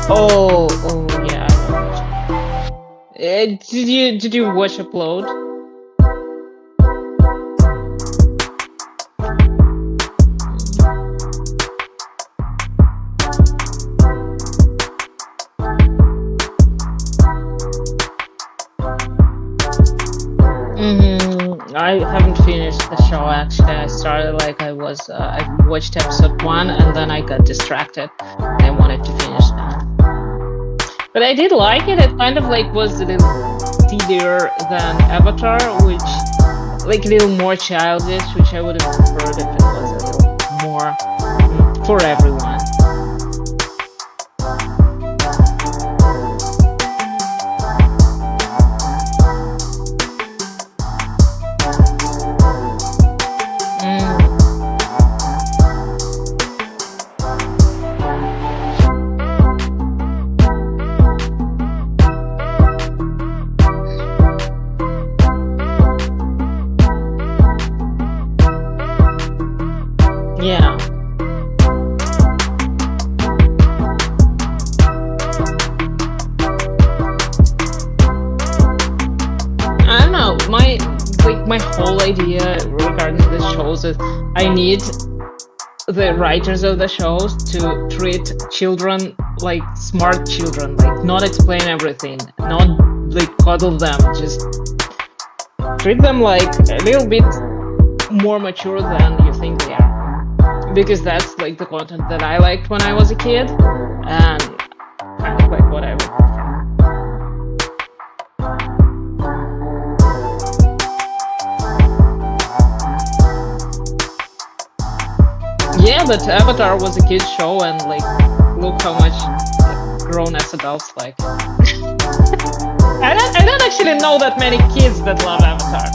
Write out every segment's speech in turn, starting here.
Oh, yeah, I know. Did you watch Upload? I haven't finished the show actually. I started I watched episode 1 and then I got distracted. I wanted to finish that. But I did like it. It kind of was a little sillier than Avatar, which a little more childish, which I would have preferred if it was a little more for everyone. Yeah. I don't know. My whole idea regarding the shows is I need the writers of the shows to treat children like smart children, not explain everything, not coddle them, just treat them like a little bit more mature than you think they are. Because that's the content that I liked when I was a kid, and kind of what I would prefer. Yeah, but Avatar was a kid's show, and look how much grown-ass adults like it. I don't actually know that many kids that love Avatar.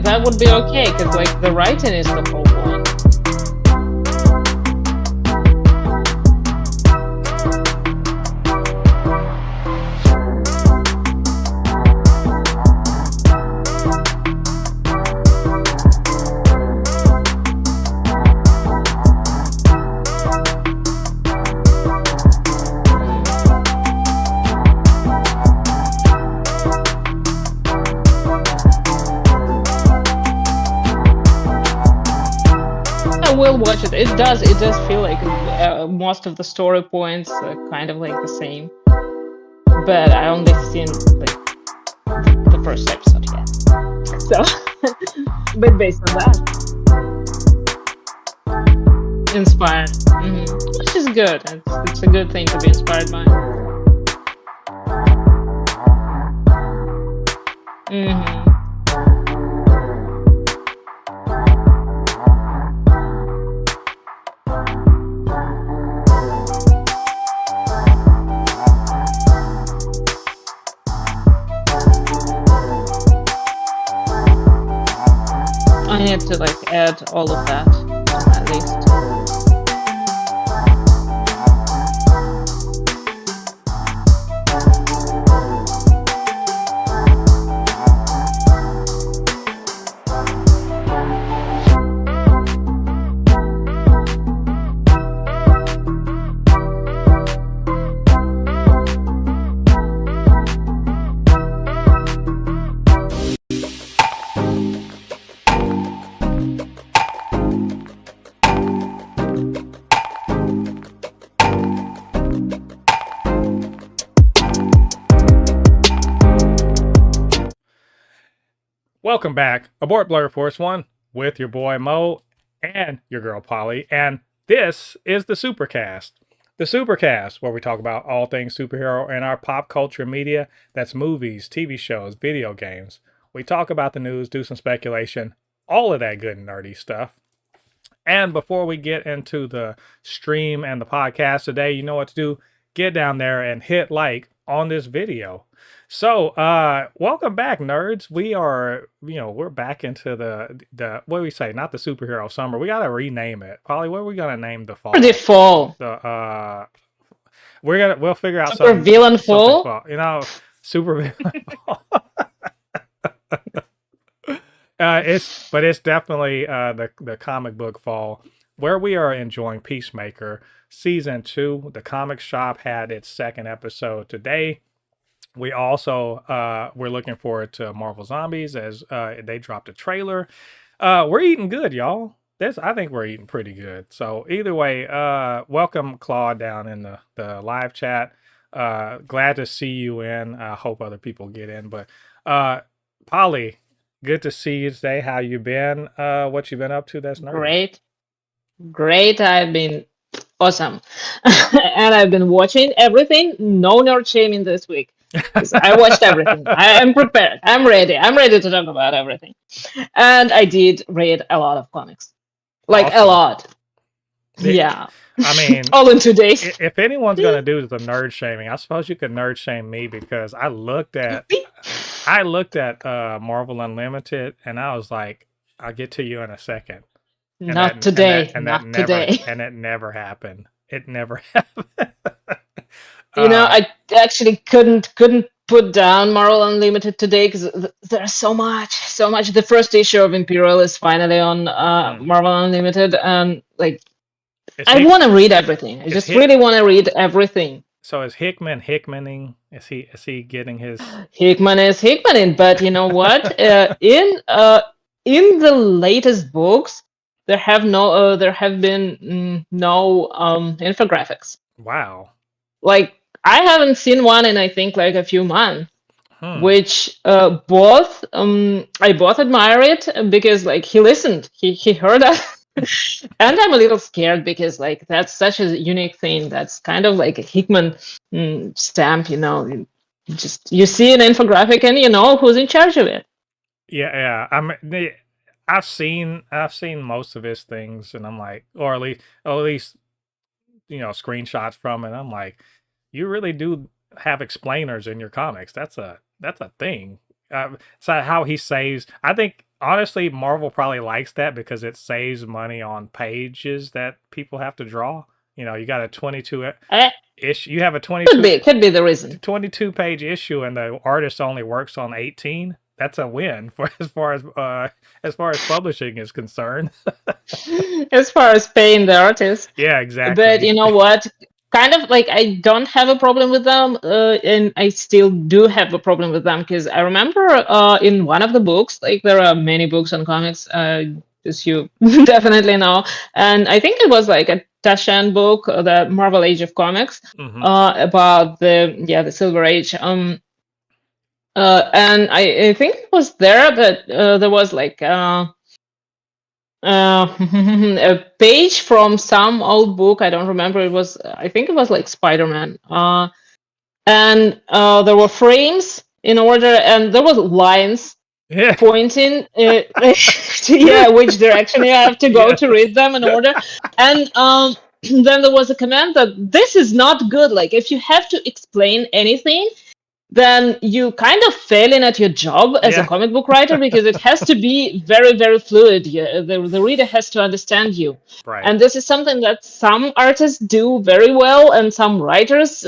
That would be okay, because the writing is the whole point. I will watch it. It does feel like most of the story points are kind of the same, but I only seen the first episode yet. So, but based on that, inspired, which is good. It's a good thing to be inspired by. I need to add all of that to my list. Welcome back aboard Blur Force One with your boy Mo and your girl Polly, and this is the Supercast. The Supercast, where we talk about all things superhero in our pop culture media. That's movies, TV shows, video games. We talk about the news, do some speculation, all of that good and nerdy stuff. And before we get into the stream and the podcast today, you know what to do. Get down there and hit like on this video. So, welcome back, nerds. We are, we're back into the what do we say? Not the superhero summer. We gotta rename it. Polly, what are we gonna name the For the fall? fall. The we'll figure out Super villain something fall. fall. Super fall. It's definitely the comic book fall where we are enjoying Peacemaker season 2. The comic shop had its second episode today. We also we're looking forward to Marvel Zombies as they dropped a trailer. We're eating good, y'all. I think we're eating pretty good. So either way, welcome Claude down in the live chat. Glad to see you in. I hope other people get in. But Polly, good to see you today. How you been? What you been up to? That's nerdy. Great. I've been awesome. And I've been watching everything. No nerd shaming this week. 'Cause I watched everything. I am prepared. I'm ready. I'm ready to talk about everything. And I did read a lot of comics. Like a Awesome. lot. Yeah. I mean, All in 2 days. if anyone's gonna do the nerd shaming, I suppose you could nerd shame me because I looked at Marvel Unlimited and I was like, I'll get to you in a second. Not today. Not today. And it never happened. It never happened. I actually couldn't put down Marvel Unlimited today because there's so much. The first issue of Imperial is finally on Marvel Unlimited, and I want to read everything. I just really want to read everything. So is Hickman Hickmaning? Is he getting his? Hickman is Hickmaning, but you know what? in the latest books, there have been no infographics. Wow. Like I haven't seen one in I think like a few months, which I both admire it because like he listened, he heard us. And I'm a little scared because like that's such a unique thing. That's kind of like a Hickman stamp, you see an infographic and you know who's in charge of it. Yeah. I've seen most of his things, and I'm like, or at least screenshots from it. I'm like, you really do have explainers in your comics. That's a thing. So how he saves, I think honestly, Marvel probably likes that because it saves money on pages that people have to draw. You got a 22 issue. You have a 22 could be the reason. 22 page issue, and the artist only works on 18. That's a win for as far as publishing is concerned. As far as paying the artist. Yeah, exactly. But you know what? Kind of like I don't have a problem with them, and I still do have a problem with them because I remember in one of the books, like there are many books on comics, as you definitely know, and I think it was like a Tasshan book, the Marvel Age of Comics, about the Silver Age. And I think it was there that there was like a page from some old book. I don't remember. I think it was like Spider-Man. And there were frames in order, and there was lines pointing to which direction you have to go to read them in order. And then there was a comment that this is not good. Like if you have to explain anything, then you kind of failing at your job as a comic book writer because it has to be very, very fluid. The reader has to understand you. Right. And this is something that some artists do very well and some writers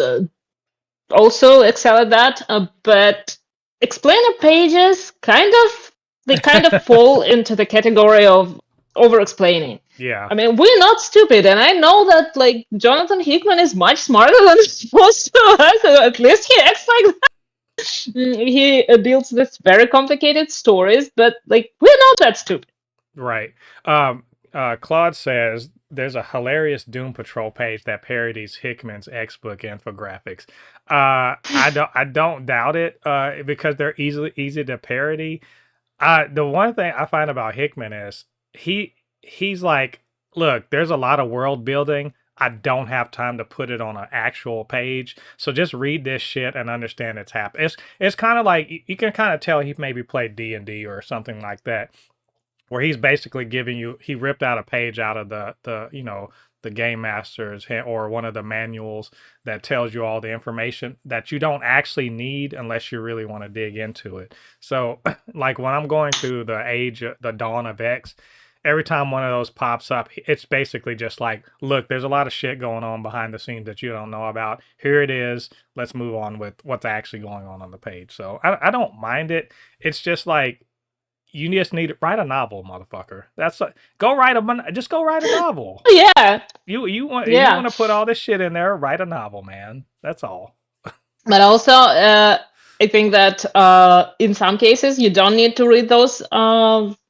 also excel at that. But explainer pages kind of fall into the category of over-explaining. Yeah. I mean, we're not stupid, and I know that like Jonathan Hickman is much smarter than most of us. So at least he acts like that. He builds this very complicated stories, but like we're not that stupid. Right. Claude says there's a hilarious Doom Patrol page that parodies Hickman's X-Book infographics. I don't doubt it because they're easy to parody. The one thing I find about Hickman is he's like, look, there's a lot of world building. I don't have time to put it on an actual page. So just read this shit and understand it's happening. It's kind of like you can kind of tell he maybe played D&D or something like that, where he's basically giving you, he ripped out a page out of the the game master's or one of the manuals that tells you all the information that you don't actually need unless you really want to dig into it. So like when I'm going through the dawn of X, every time one of those pops up, it's basically just like, look, there's a lot of shit going on behind the scenes that you don't know about. Here it is. Let's move on with what's actually going on the page. So I don't mind it. It's just like, you just need to write a novel, motherfucker. That's go write a novel. Yeah. You want to put all this shit in there, write a novel, man. That's all. But also, I think that in some cases you don't need to read those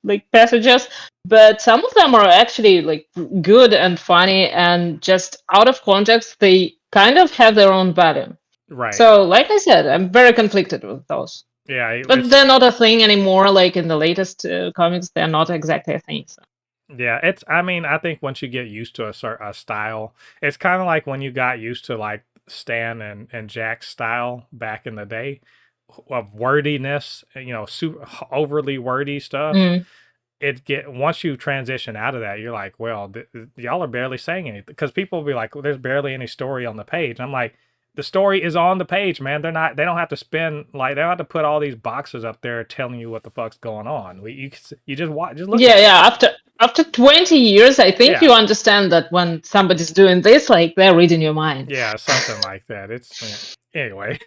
like passages, but some of them are actually like good and funny, and just out of context, they kind of have their own value. Right. So, like I said, I'm very conflicted with those. Yeah, but they're not a thing anymore. Like in the latest comics, they're not exactly a thing. So. Yeah, I mean, I think once you get used to a style, it's kind of like when you got used to like Stan and Jack's style back in the day of wordiness, super overly wordy stuff. Once you transition out of that, you're like, well, y'all are barely saying anything, because people will be like, well, there's barely any story on the page. And I'm like, the story is on the page, man. They don't have to they don't have to put all these boxes up there telling you what the fuck's going on. You just watch, just look. Yeah. After 20 years, I think you understand that when somebody's doing this, like they're reading your mind. Yeah, something like that. Anyway.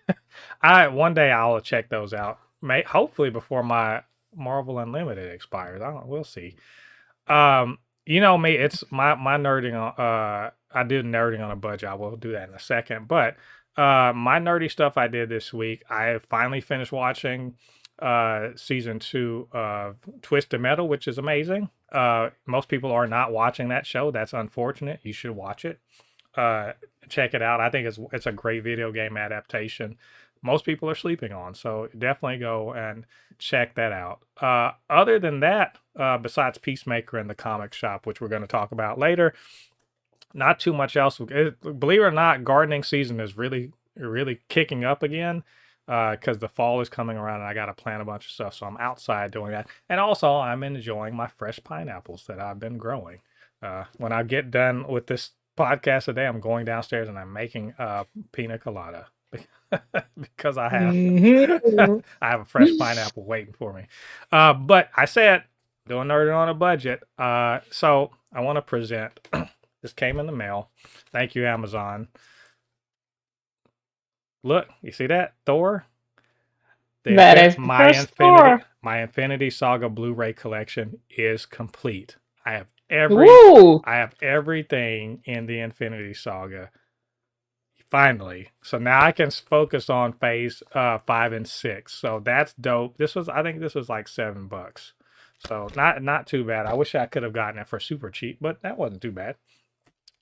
One day I'll check those out. Hopefully before my Marvel Unlimited expires. We'll see. You know me, it's my nerding on I did nerding on a budget. I will do that in a second. But my nerdy stuff I did this week, I finally finished watching season 2 of Twisted Metal, which is amazing. Most people are not watching that show. That's unfortunate. You should watch it. Check it out. I think it's a great video game adaptation. Most people are sleeping on, so definitely go and check that out. Other than that, besides Peacemaker and the comic shop, which we're going to talk about later, not too much else. Believe it or not, gardening season is really, really kicking up again, because the fall is coming around and I got to plant a bunch of stuff. So I'm outside doing that. And also I'm enjoying my fresh pineapples that I've been growing. When I get done with this podcast today, I'm going downstairs and I'm making pina colada because I have I have a fresh pineapple waiting for me. But I said, doing nerd on a budget. So I want to present. This came in the mail. Thank you, Amazon. Look, you see that? Thor? My Infinity Saga Blu-ray collection is complete. I have everything in the Infinity Saga. Finally. So now I can focus on phase 5 and 6. So that's dope. I think this was like $7. So not too bad. I wish I could have gotten it for super cheap, but that wasn't too bad.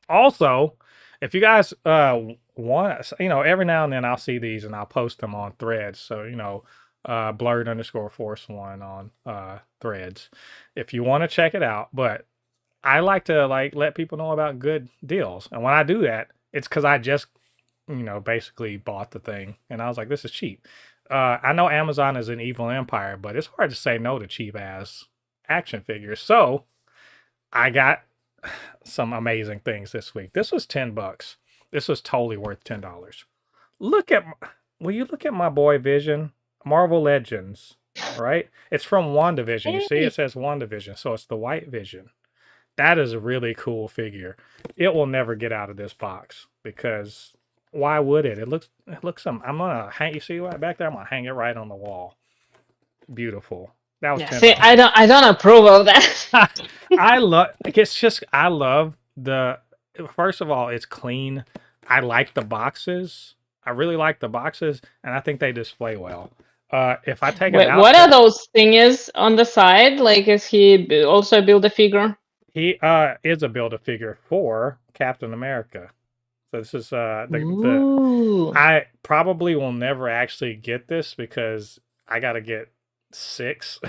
Also, if you guys want, every now and then I'll see these and I'll post them on Threads. So, blurred_force1 on Threads if you want to check it out. But I like to let people know about good deals. And when I do that, it's because I just, basically bought the thing and I was like, this is cheap. I know Amazon is an evil empire, but it's hard to say no to cheap ass action figures. So I got some amazing things this week. This was $10. This was totally worth $10. Will you look at my boy Vision? Marvel Legends, right? It's from WandaVision. You see it says WandaVision, so it's the white Vision. That is a really cool figure. It will never get out of this box because why would it? It looks I'm gonna hang. You see right back there? I'm gonna hang it right on the wall. Beautiful. That was $10. See, I don't approve of that. I love the. First of all, it's clean. I like the boxes. I really like the boxes, and I think they display well. If I take it out, what are those thingies on the side? Like, is he also a Build-A-Figure? He is a Build-A-Figure for Captain America. So this is I probably will never actually get this because I got to get 6.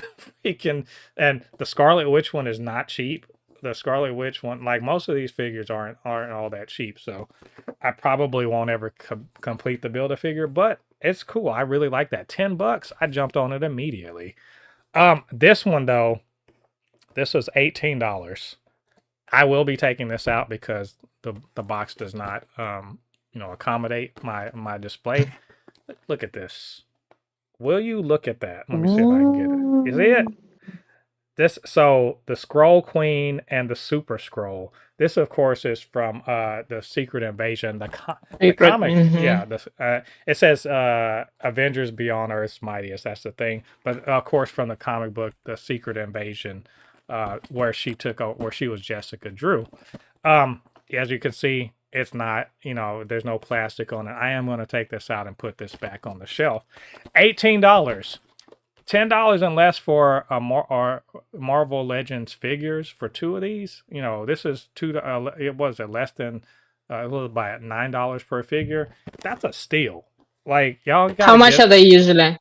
And the Scarlet Witch one is not cheap. The Scarlet Witch one, like most of these figures aren't all that cheap. So I probably won't ever complete the Build-A-Figure, but it's cool. I really like that. $10. I jumped on it immediately. This one though, this was $18. I will be taking this out because the box does not accommodate my display. Look at this. Will you look at that? Let me see if I can get it. You see it? So the Scroll Queen and the Super Scroll. This, of course, is from the Secret Invasion, the comic. It says Avengers Beyond Earth's Mightiest. That's the thing. But of course, from the comic book, the Secret Invasion, where she was Jessica Drew. As you can see, it's not, there's no plastic on it. I am going to take this out and put this back on the shelf. $18. $10 and less for Marvel Legends figures for 2 of these. This is it was less than it was about $9 per figure. That's a steal. Like, y'all got. How much are they usually?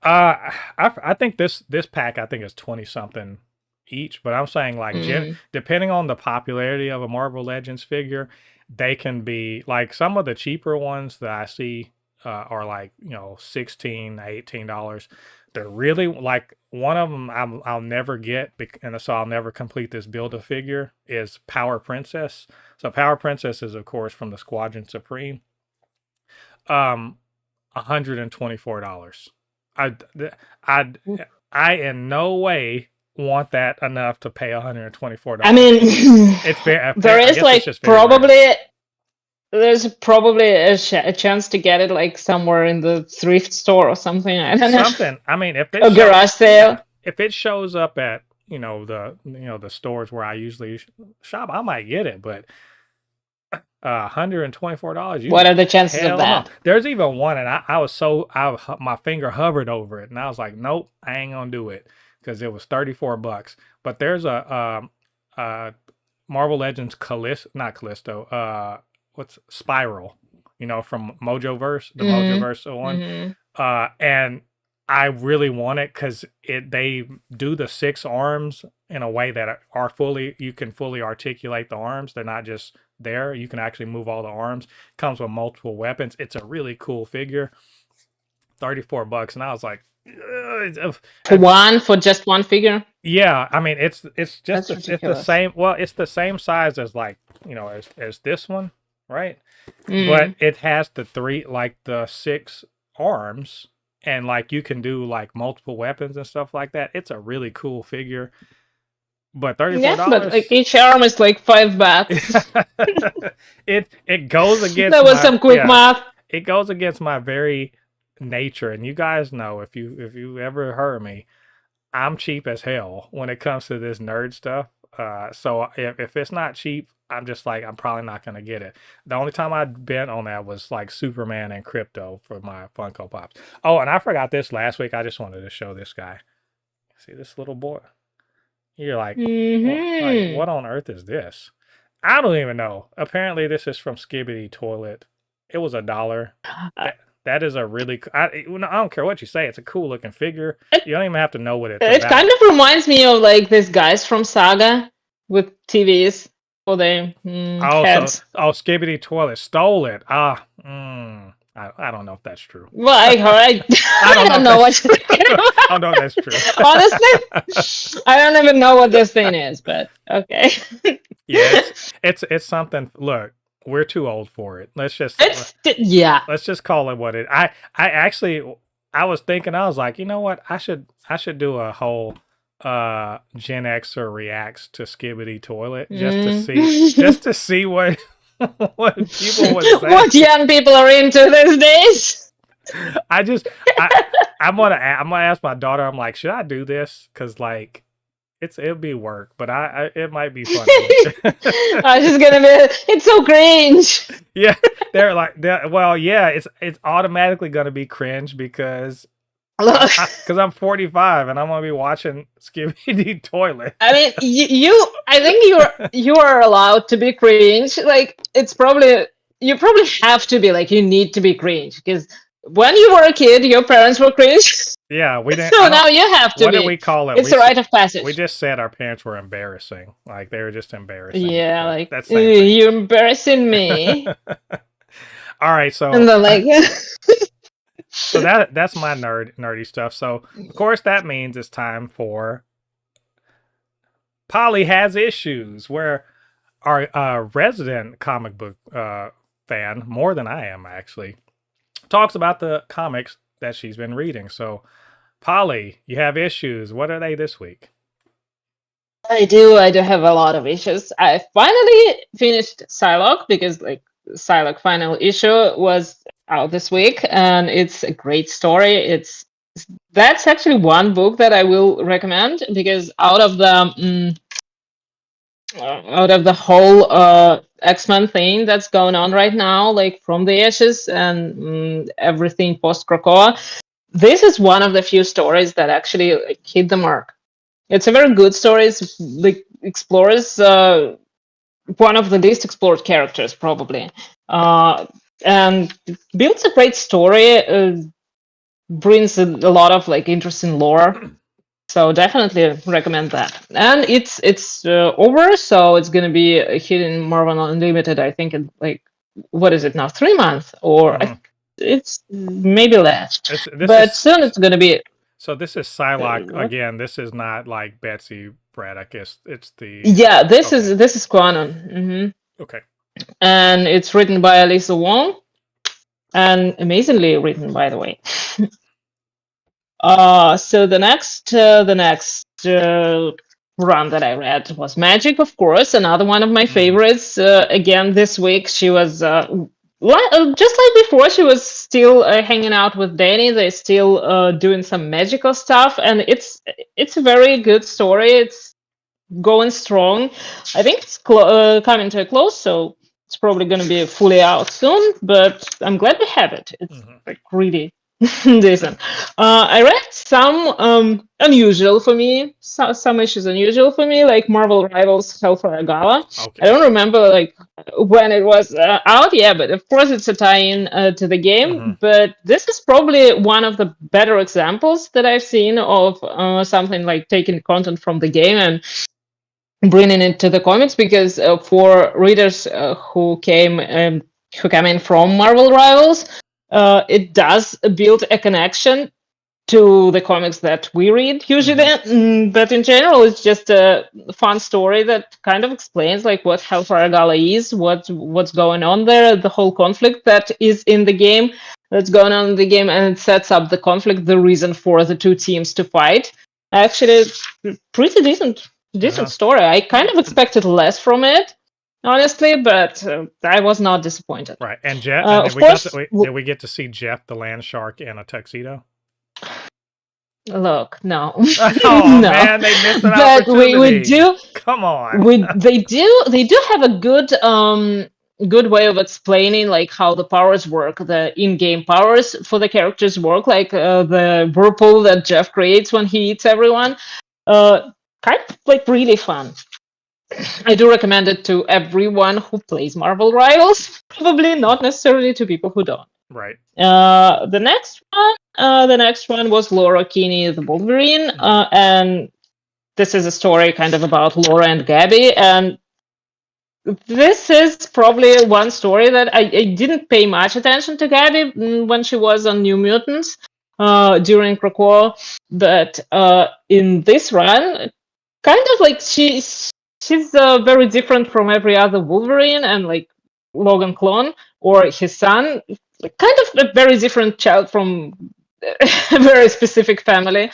I think this pack I think is 20 something each, but I'm saying like depending on the popularity of a Marvel Legends figure, they can be like some of the cheaper ones that I see are like $16, $18. They're really like one of them I'll never get, and so I'll never complete this build a figure is Power Princess. So Power Princess is of course from the Squadron Supreme. $124. I in no way want that enough to pay $124. I mean, it's fair. There is like there's probably a chance to get it like somewhere in the thrift store or something. I don't know. I mean, if a garage sale. If it shows up at the stores where I usually shop, I might get it. But $124. What are the chances of that? No. There's even one, and my finger hovered over it, and I was like, nope, I ain't gonna do it because it was $34. But there's a Marvel Legends not Callisto. What's Spiral, from Mojoverse, the Mojoverse one. And I really want it because they do the 6 arms in a way that you can fully articulate the arms. They're not just there. You can actually move all the arms. Comes with multiple weapons. It's a really cool figure. $34, and I was like, for just one figure. Yeah, I mean it's just it's the same. Well, it's the same size as like as this one. Right, but it has the 6 arms, and like you can do like multiple weapons and stuff like that. It's a really cool figure, but $34. Yeah, but like each arm is like $5. it goes against. That was some quick math. It goes against my very nature, and you guys know if you ever heard me, I'm cheap as hell when it comes to this nerd stuff. So if it's not cheap, I'm just like, I'm probably not going to get it. The only time I'd been on that was like Superman and Crypto for my Funko Pops. Oh, and I forgot this last week. I just wanted to show this guy. See this little boy? You're like, what on earth is this? I don't even know. Apparently this is from Skibbity Toilet. It was $1. That is a really, I don't care what you say. It's a cool looking figure. You don't even have to know what it's about. It kind of reminds me of like these guys from Saga with TVs. For the heads. Skibbity Toilet stole it. I don't know if that's true. Well, I heard. I don't know what you're talking about. I don't know if that's true. Honestly, I don't even know what this thing is, but okay. Yeah, it's something. Look, we're too old for it. Let's just call it what it. I was thinking, I was like, you know what? I should do a whole Gen Xer reacts to Skibbity Toilet just to see what people would say. What young people are into these days. I'm gonna ask my daughter. I'm like, should I do this? Because like it'll be work, but it might be funny. I was just gonna be. It's so cringe. Yeah, it's automatically gonna be cringe because. Because I'm 45 and I'm gonna be watching Skibbity Toilet. I mean, I think you are allowed to be cringe. Like you probably have to be like you need to be cringe because when you were a kid, your parents were cringe. Yeah, we didn't. So now you have to. What did we call it? It's a rite of passage. We just said our parents were embarrassing. Like they were just embarrassing. Yeah, like that's you're embarrassing me. All right, so and then like. So that's my nerdy stuff. So of course that means it's time for Polly has issues, where our resident comic book fan, more than I am actually, talks about the comics that she's been reading. So, Polly, you have issues. What are they this week? I do have a lot of issues. I finally finished Psylocke because like Psylocke final issue was out this week and it's a great story. It's That's actually one book that I will recommend because out of the whole X-Men thing that's going on right now, like from the ashes and everything post Krakoa, this is one of the few stories that actually like, hit the mark. It's a very good story. It's like explores one of the least explored characters probably, and builds a great story. Brings a lot of like interesting lore. So definitely recommend that. And it's over, so it's gonna be hitting Marvel Unlimited. I think in like what is it now? 3 months or it's maybe less. But soon it's gonna be. So this is Psylocke again. This is not like Betsy Braddock. It's the Yeah. This is Quanon. Okay. And it's written by Alyssa Wong, and amazingly written, by the way. So the next run that I read was Magic, of course, another one of my favorites. Again, this week she was just like before. She was still hanging out with Danny. They're still doing some magical stuff, and it's a very good story. It's going strong. I think it's coming to a close, so it's probably going to be fully out soon. But I'm glad we have it. It's like really decent. I read some unusual for me, some issues unusual for me, like Marvel Rivals Hellfire Gala. Okay. I don't remember like when it was out, yeah, but of course it's a tie-in to the game. But this is probably one of the better examples that I've seen of something like taking content from the game and bringing it to the comics, because for readers who came in from Marvel Rivals, it does build a connection to the comics that we read usually. But in general, it's just a fun story that kind of explains like what Hellfire Gala is, what's going on there, the whole conflict that is in the game, that's going on in the game, and it sets up the conflict, the reason for the two teams to fight. Actually, pretty decent story. I kind of expected less from it, honestly, but I was not disappointed. Right. And Jeff, did we get to see Jeff the land shark in a tuxedo? Look, no. Oh no. Man, they missed an opportunity. We do. Come on. They do have a good way of explaining like how the powers work, the in-game powers for the characters work, like the whirlpool that Jeff creates when he eats everyone. Kind of like really fun. I do recommend it to everyone who plays Marvel Rivals, probably not necessarily to people who don't. Right. The next one was Laura Kinney, the Wolverine, and this is a story kind of about Laura and Gabby, and this is probably one story that I didn't pay much attention to Gabby when she was on New Mutants during Krakoa, but in this run, kind of like she's very different from every other Wolverine, and like Logan clone or his son, kind of a very different child from a very specific family.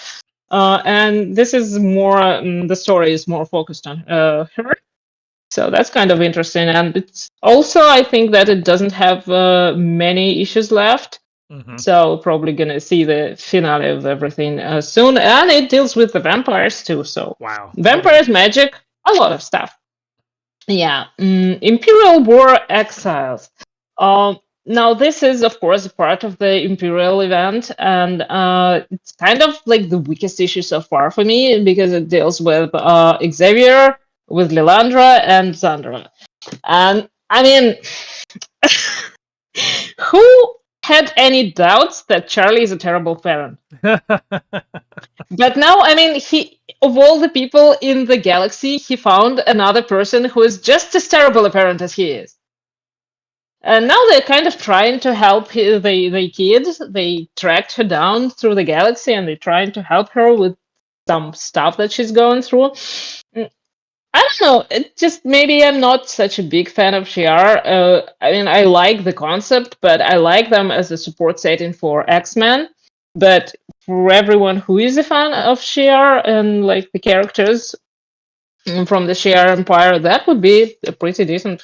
And this is more, the story is more focused on her. So that's kind of interesting. And it's also, I think that it doesn't have many issues left. So probably going to see the finale of everything soon. And it deals with the vampires too. So wow. Vampires, magic, a lot of stuff. Yeah. Imperial War Exiles. Now, this is, of course, part of the Imperial event, and it's kind of like the weakest issue so far for me, because it deals with Xavier, with Lilandra, and Zandra. And, I mean, who had any doubts that Charlie is a terrible parent? But now, I mean, of all the people in the galaxy, he found another person who is just as terrible a parent as he is. And now they're kind of trying to help the kids. They tracked her down through the galaxy, and they're trying to help her with some stuff that she's going through. I don't know. It just maybe I'm not such a big fan of Shi'ar. I mean, I like the concept, but I like them as a support setting for X-Men. But for everyone who is a fan of Shi'ar and like the characters from the Shi'ar Empire, that would be a pretty decent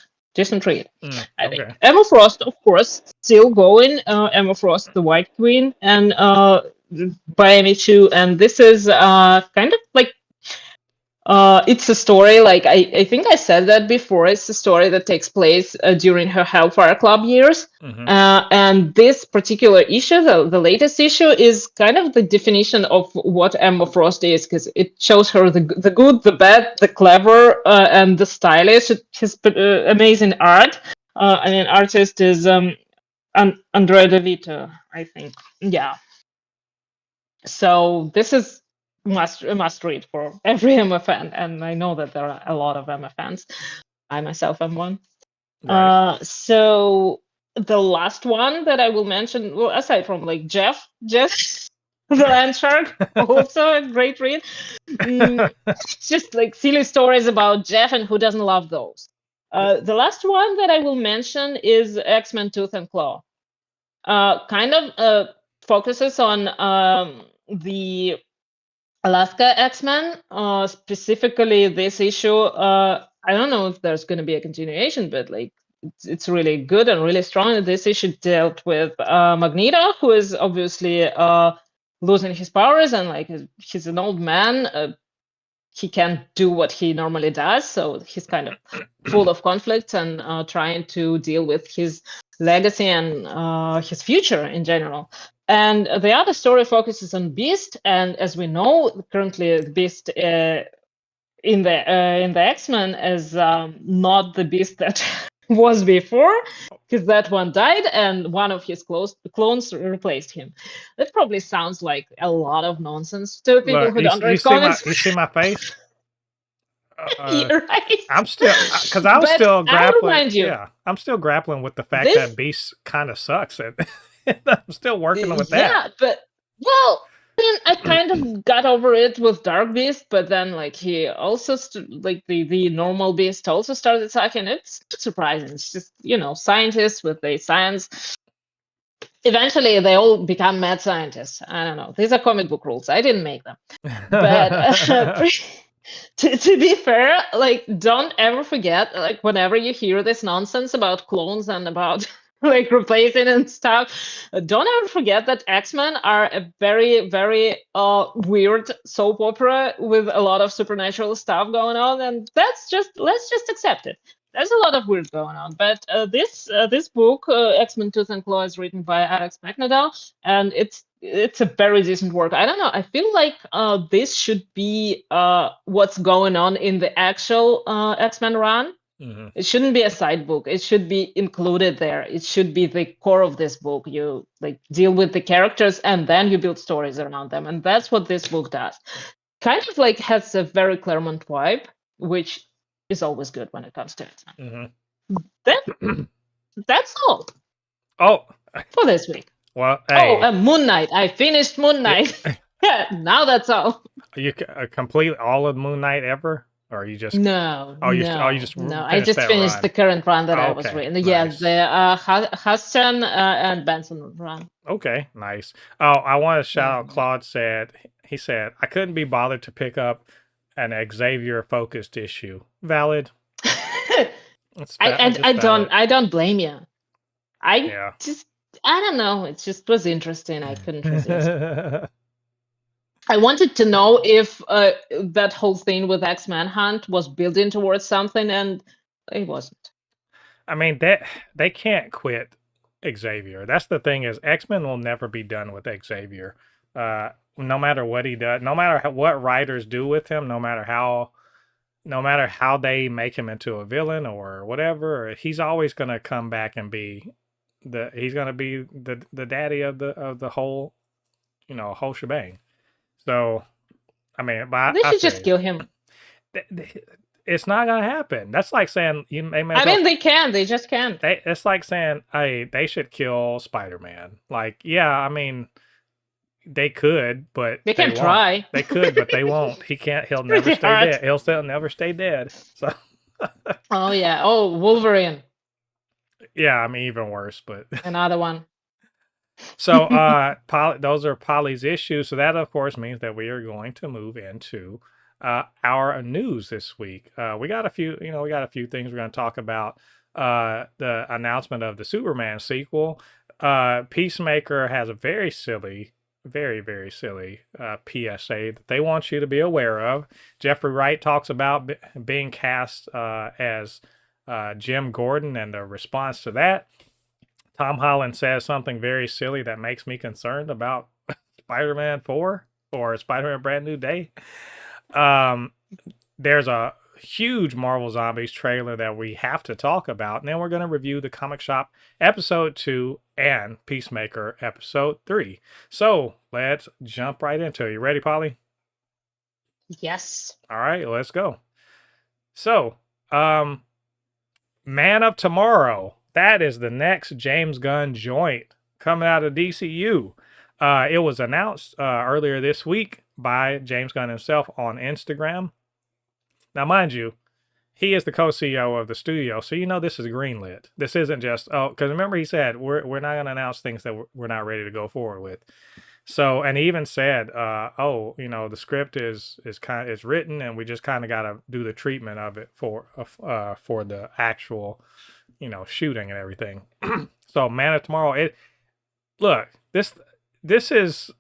read. I think Okay. Emma Frost, of course, still going. Emma Frost, the White Queen, and by Amy Chu, and this is kind of like it's a story, like I think I said that before. It's a story that takes place during her Hellfire Club years. Mm-hmm. And this particular issue, the latest issue, is kind of the definition of what Emma Frost is, because it shows her the good, the bad, the clever, and the stylish. It has amazing art. And an artist is Andrea De Vito, I think. Yeah. So this is a must read for every Emma fan, and I know that there are a lot of Emma fans. I myself am one. Right. So the last one that I will mention, well, aside from like Jeff, the Land Shark, also a great read. Just like silly stories about Jeff, and who doesn't love those? The last one that I will mention is X-Men Tooth and Claw. Kind of focuses on the Alaska X-Men, specifically this issue. I don't know if there's going to be a continuation, but like it's really good and really strong. This issue dealt with Magneto, who is obviously losing his powers, and like he's an old man. He can't do what he normally does, so he's kind of full of conflicts and trying to deal with his legacy and his future in general. And the other story focuses on Beast, and as we know, currently Beast in the X-Men is not the Beast that was before, because that one died and one of his clones replaced him. That probably sounds like a lot of nonsense to people Look, who don't you read see comics. my face? You're right. I'm still, because I was But still I'll grappling. remind you, Yeah, I'm still grappling with the fact this, that Beast kind of sucks, and I'm still working with that. yeah, but well, I mean, I kind of got over it with Dark Beast, but then like he also like the normal Beast also started attacking. It's surprising. It's just scientists with the science. Eventually, they all become mad scientists. I don't know. These are comic book rules. I didn't make them, but. To be fair, like don't ever forget, like whenever you hear this nonsense about clones and about like replacing and stuff, don't ever forget that X-Men are a very, very weird soap opera with a lot of supernatural stuff going on, and let's just accept it. There's a lot of weird going on, but this book, X-Men Tooth and Claw, is written by Alex McNadell, and it's a very decent work. I don't know. I feel like this should be what's going on in the actual X-Men run. Mm-hmm. It shouldn't be a side book. It should be included there. It should be the core of this book. You like deal with the characters and then you build stories around them, and that's what this book does. Kind of like has a very Claremont vibe, which is always good when it comes to X-Men. Then that's all Oh, for this week. well, Oh, hey, and Moon Knight. I finished Moon Knight. Yeah, now that's all. you complete all of Moon Knight ever, or you just No, you no, just no. I finished just that finished run? the current run that I was Okay, reading. Yeah, nice. the Huston and Benson run. Okay, nice. Oh, I want to shout out. Yeah. Claude said he said I couldn't be bothered to pick up an Xavier focused issue. Valid. It's just valid. I don't blame you. I Yeah. just I don't know. It just was interesting. I couldn't resist. I wanted to know if that whole thing with X-Men Hunt was building towards something, and it wasn't. I mean, they can't quit Xavier. That's the thing, is X-Men will never be done with Xavier. No matter what he does, no matter what writers do with him, no matter how they make him into a villain or whatever, he's always going to come back and be he's going to be the daddy of the whole, whole shebang. So, I mean, but They I should feel just you. kill him. It's not going to happen. That's like saying they may as I well, mean, they can. They just can't. it's like saying, hey, they should kill Spider-Man. Like, yeah, I mean, they could, but They can won't. try. They could, but they won't. He can't. He'll never Pretty stay hard. dead. He'll still never stay dead. So Oh yeah. Oh, Wolverine, yeah, I mean even worse. But another one. so those are Polly's issues. So that of course means that we are going to move into our news this week. We got a few. We got a few things we're going to talk about. The announcement of the Superman sequel. Peacemaker has a very silly, very, very silly PSA that they want you to be aware of. Jeffrey Wright talks about being cast as Jim Gordon and the response to that. Tom Holland says something very silly that makes me concerned about Spider-Man 4 or Spider-Man Brand New Day. There's a huge Marvel Zombies trailer that we have to talk about, and then we're going to review the Comic Shop episode 2 and Peacemaker episode 3. So let's jump right into it. You ready, Polly? Yes. All right, let's go. So, Man of Tomorrow. That is the next James Gunn joint coming out of DCU. It was announced earlier this week by James Gunn himself on Instagram. Now, mind you, he is the co-CEO of the studio, so this is greenlit. This isn't just because remember he said we're not going to announce things that we're not ready to go forward with. So, and he even said, the script is written, and we just kind of got to do the treatment of it for the actual, shooting and everything. So, Man of Tomorrow, this is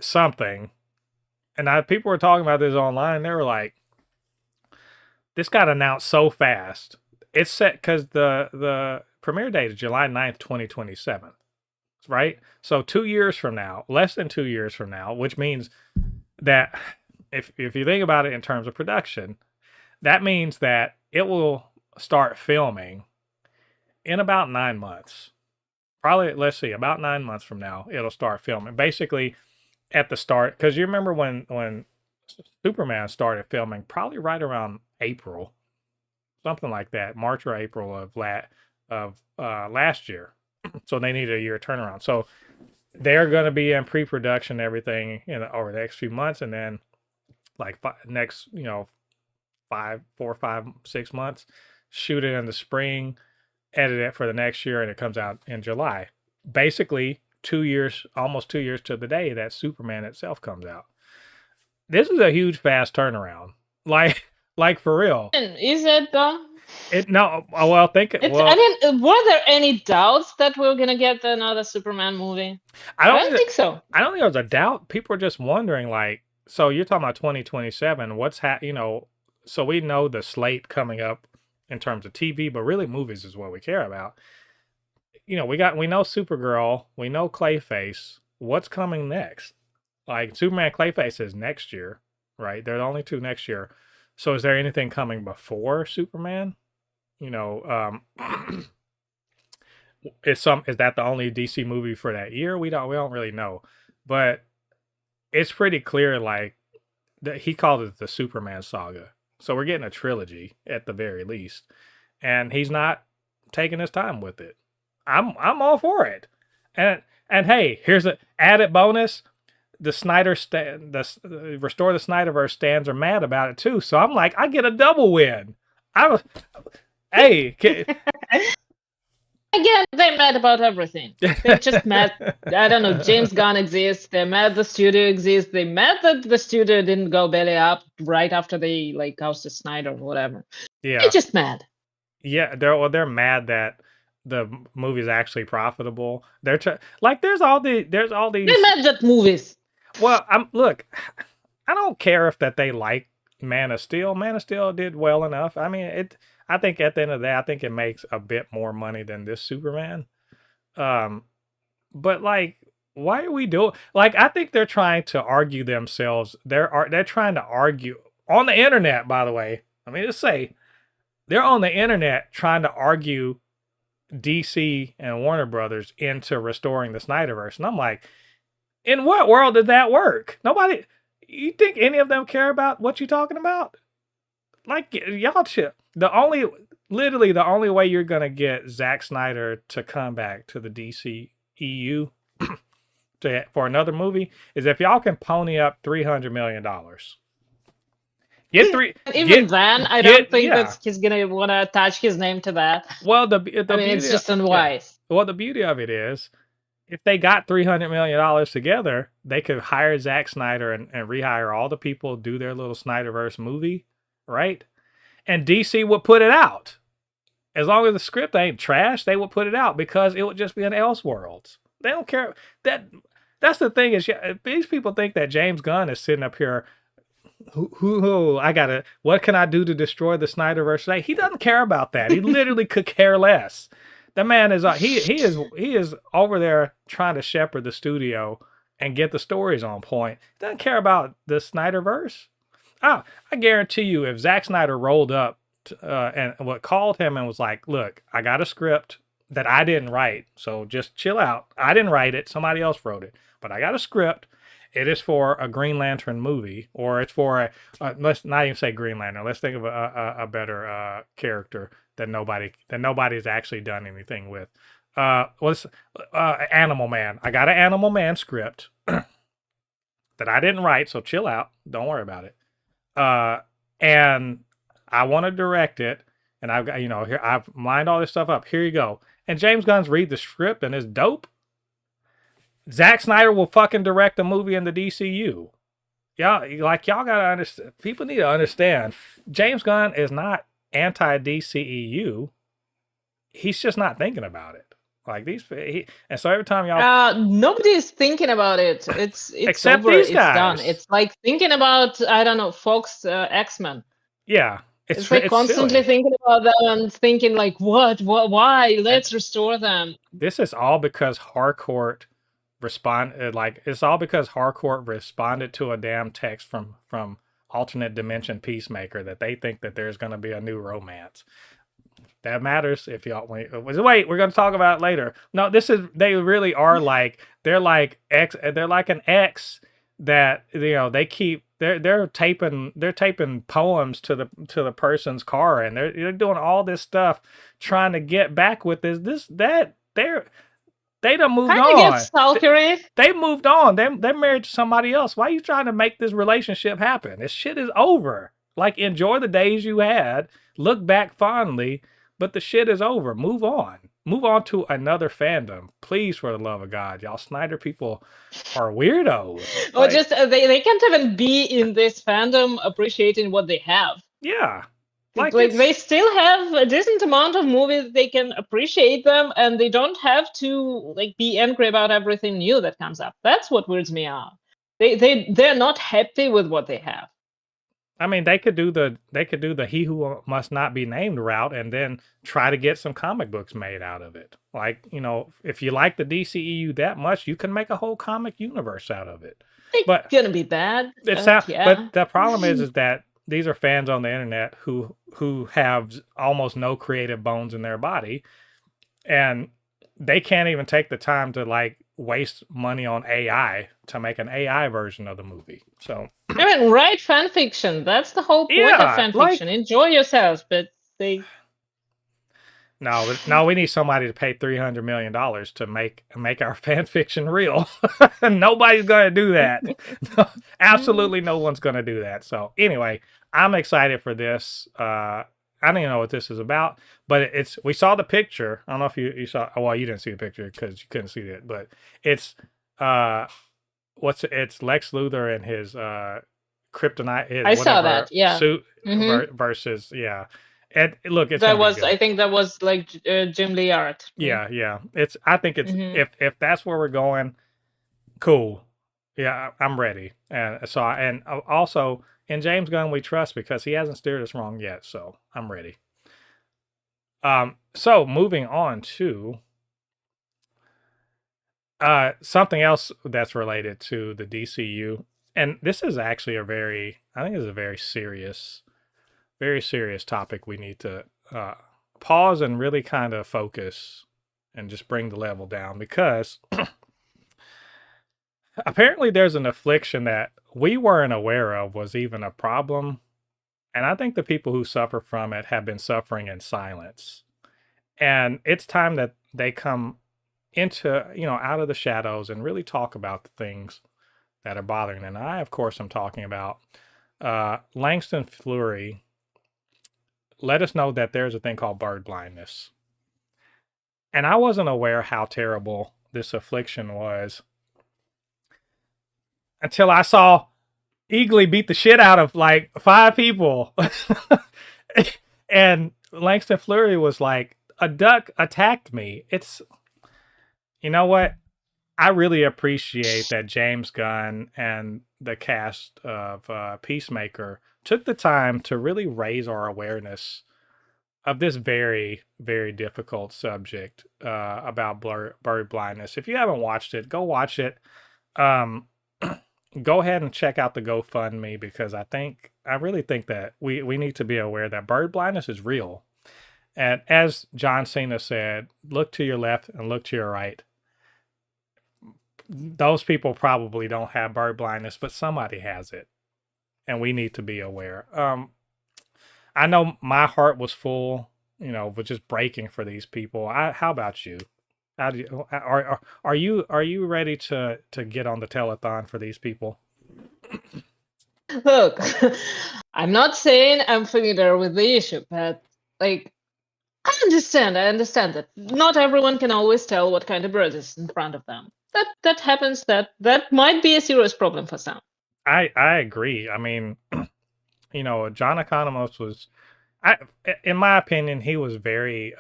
something, and people were talking about this online. They were like, this got announced so fast. It's set because the premiere date is July 9th, 2027. Right? So 2 years from now, less than 2 years from now, which means that if you think about it in terms of production, that means that it will start filming in about 9 months. Probably, let's see, about 9 months from now, it'll start filming. Basically, at the start, because you remember when Superman started filming, probably right around April, something like that, March or April of last year. So they needed a year turnaround. So they're going to be in pre-production, everything over the next few months, and then like next 4, 5, 6 months, shoot it in the spring, edit it for the next year, and it comes out in July. Basically, 2 years, almost 2 years to the day that Superman itself comes out. This is a huge fast turnaround. Like for real. Is it though? Were there any doubts that we're gonna get another Superman movie? I don't think so. I don't think there was a doubt. People are just wondering, so you're talking about 2027. So we know the slate coming up in terms of TV, but really movies is what we care about. We know Supergirl, we know Clayface. What's coming next? Like Superman Clayface is next year, right? They're the only two next year. So is there anything coming before Superman? Is that the only DC movie for that year? We don't really know. But it's pretty clear that he called it the Superman saga. So we're getting a trilogy at the very least. And he's not taking his time with it. I'm all for it. And hey, here's an added bonus. The Restore the Snyderverse stands are mad about it too. So I'm like, I get a double win. Again, they're mad about everything. They're just mad. I don't know. James Gunn exists. They're mad the studio exists. They're mad that the studio didn't go belly up right after they ousted Snyder or whatever. Yeah, they're just mad. Yeah, they're mad that the movie is actually profitable. They're there's all these. They're mad at movies. Well, I don't care if that they like Man of Steel. Man of Steel did well enough. I mean, I think at the end of the day, I think it makes a bit more money than this Superman. But why are we doing? I think they're trying to argue themselves. They're trying to argue on the internet. By the way, let me just say, they're on the internet trying to argue DC and Warner Brothers into restoring the Snyderverse, and I'm like, in what world did that work? Nobody. You think any of them care about what you're talking about? Y'all should. Literally the only way you're gonna get Zack Snyder to come back to the DC EU for another movie is if y'all can pony up $300 million. Get three. Even then, I don't think Yeah. that he's gonna want to attach his name to that. Well, the I mean, it's beauty just yeah. unwise. Well, the beauty of it is, if they got $300 million together, they could hire Zack Snyder and rehire all the people, do their little Snyderverse movie, right? And DC would put it out. As long as the script ain't trash, they would put it out because it would just be an Elseworlds. They don't care. That's the thing is, these people think that James Gunn is sitting up here. What can I do to destroy the Snyderverse today? He doesn't care about that. He literally could care less. The man is he is over there trying to shepherd the studio and get the stories on point. He doesn't care about the Snyderverse. I guarantee you, if Zack Snyder rolled up and what called him and was like, "Look, I got a script that I didn't write, so just chill out. I didn't write it; somebody else wrote it, but I got a script. It is for a Green Lantern movie, or it's for let's not even say Green Lantern. Let's think of a better character that nobody's actually done anything with. Animal Man. I got an Animal Man script that I didn't write, so chill out. Don't worry about it. And I want to direct it, and I've got here I've lined all this stuff up. Here you go. And James Gunn's read the script and it's dope. Zack Snyder will fucking direct a movie in the DCU. Y'all gotta understand. People need to understand. James Gunn is not anti-DCEU. He's just not thinking about it. Like and so every time y'all, nobody's thinking about it. It's except over. These it's guys. Done. It's like thinking about, I don't know, Fox Yeah, X-Men. it's like constantly silly. thinking about them and thinking like, what, why? Let's restore them. This is all because Harcourt it's all because Harcourt responded to a damn text from alternate dimension Peacemaker that they think that there's going to be a new romance. That matters if y'all wait. We're going to talk about it later. No, they really are like they're like an ex that they're taping poems to the person's car, and they're doing all this stuff trying to get back with they done moved on. Get stalkery. They moved on. They're married to somebody else. Why are you trying to make this relationship happen? This shit is over. Like, enjoy the days you had. Look back fondly, but the shit is over. Move on. Move on to another fandom. Please, for the love of God. Y'all Snyder people are weirdos. Or just, they can't even be in this fandom appreciating what they have. Yeah. Like they still have a decent amount of movies, they can appreciate them, and they don't have to like be angry about everything new that comes up. That's what weirds me out. They're not happy with what they have. I mean, they could do the He Who Must Not Be Named route and then try to get some comic books made out of it. Like, if you like the DCEU that much, you can make a whole comic universe out of it. It's gonna be bad. But the problem is that these are fans on the internet who have almost no creative bones in their body, and they can't even take the time to like waste money on AI to make an AI version of the movie. So I mean, write fan fiction. That's the whole point of fan fiction. Enjoy yourselves, but they. No, we need somebody to pay $300 million to make our fan fiction real. Nobody's gonna do that. Absolutely, no one's gonna do that. So anyway, I'm excited for this. I don't even know what this is about, but we saw the picture. I don't know if you saw. Well, you didn't see the picture because you couldn't see it, but it's it's Lex Luthor and his kryptonite. I saw that. Yeah. Suit versus And look, I think that was like Jim Lee art. Yeah. I think it's if that's where we're going, cool. Yeah, I'm ready. And so also in James Gunn we trust because he hasn't steered us wrong yet. So I'm ready. So moving on to something else that's related to the DCU, and this is actually a very serious topic. We need to pause and really kind of focus and just bring the level down because apparently there's an affliction that we weren't aware of was even a problem. And I think the people who suffer from it have been suffering in silence. And it's time that they come into, out of the shadows and really talk about the things that are bothering them. And I, of course, am talking about Langston Fleury let us know that there's a thing called bird blindness. And I wasn't aware how terrible this affliction was until I saw Eagly beat the shit out of like 5 people. And Langston Fleury was like, a duck attacked me. You know what? I really appreciate that James Gunn and the cast of Peacemaker took the time to really raise our awareness of this very, very difficult subject about bird blindness. If you haven't watched it, go watch it. Um, go ahead and check out the GoFundMe, because I really think that we need to be aware that bird blindness is real. And as John Cena said, look to your left and look to your right. Those people probably don't have bird blindness, but somebody has it, and we need to be aware. I know my heart was full, with just breaking for these people. How about you? How do you, are you ready to get on the telethon for these people? Look, I'm not saying I'm familiar with the issue, but like, I understand that not everyone can always tell what kind of bird is in front of them. That happens. That might be a serious problem for some. I agree. I mean, John Economos was, in my opinion, he was very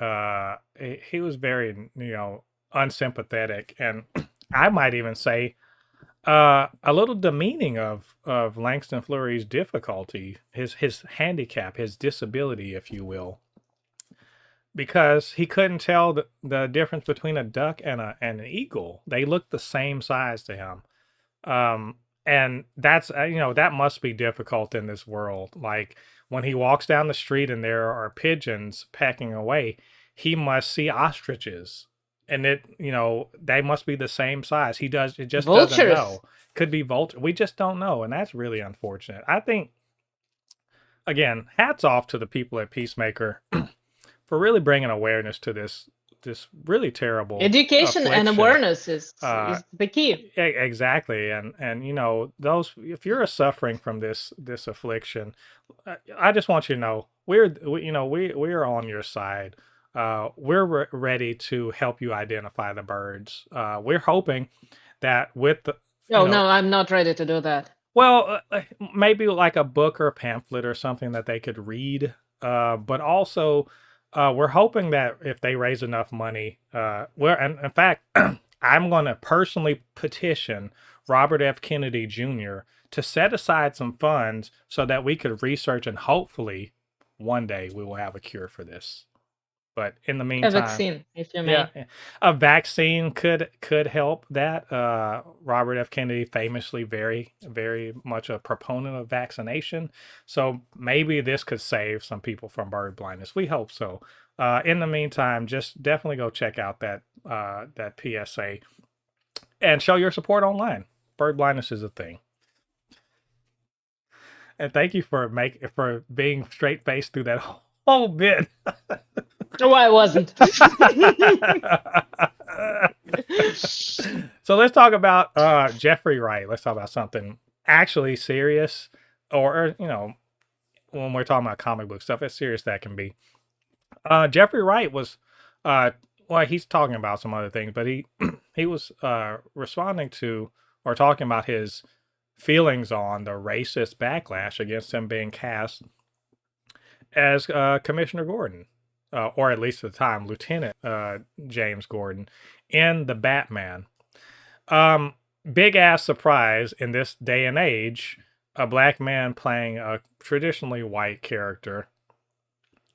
unsympathetic, and I might even say a little demeaning of Langston Fleury's difficulty, his handicap, his disability, if you will, because he couldn't tell the difference between a duck and an eagle. They looked the same size to him. And that's, that must be difficult in this world. Like when he walks down the street and there are pigeons pecking away, he must see ostriches, and they must be the same size. It just Vultures. doesn't know. Could be vulture. We just don't know. And that's really unfortunate. I think, again, hats off to the people at Peacemaker for really bringing awareness to this really terrible education affliction. And awareness is the key. Exactly. And if you're suffering from this affliction, I just want you to know we're on your side. We're ready to help you identify the birds. We're hoping that with the no, I'm not ready to do that. Well, maybe like a book or a pamphlet or something that they could read, but also we're hoping that if they raise enough money, and in fact, I'm going to personally petition Robert F. Kennedy Jr. to set aside some funds so that we could research, and hopefully one day we will have a cure for this. But in the meantime, a vaccine, if you may. Yeah, a vaccine could help that. Robert F. Kennedy famously very, very much a proponent of vaccination. So maybe this could save some people from bird blindness. We hope so. In the meantime, just definitely go check out that PSA and show your support online. Bird blindness is a thing. And thank you for being straight faced through that whole bit. No, I wasn't. So let's talk about Jeffrey Wright. Let's talk about something actually serious, or when we're talking about comic book stuff, as serious that can be. Jeffrey Wright was, he's talking about some other things, but he was responding to or talking about his feelings on the racist backlash against him being cast as Commissioner Gordon. Or at least at the time, Lieutenant James Gordon in The Batman. Big ass surprise in this day and age, a black man playing a traditionally white character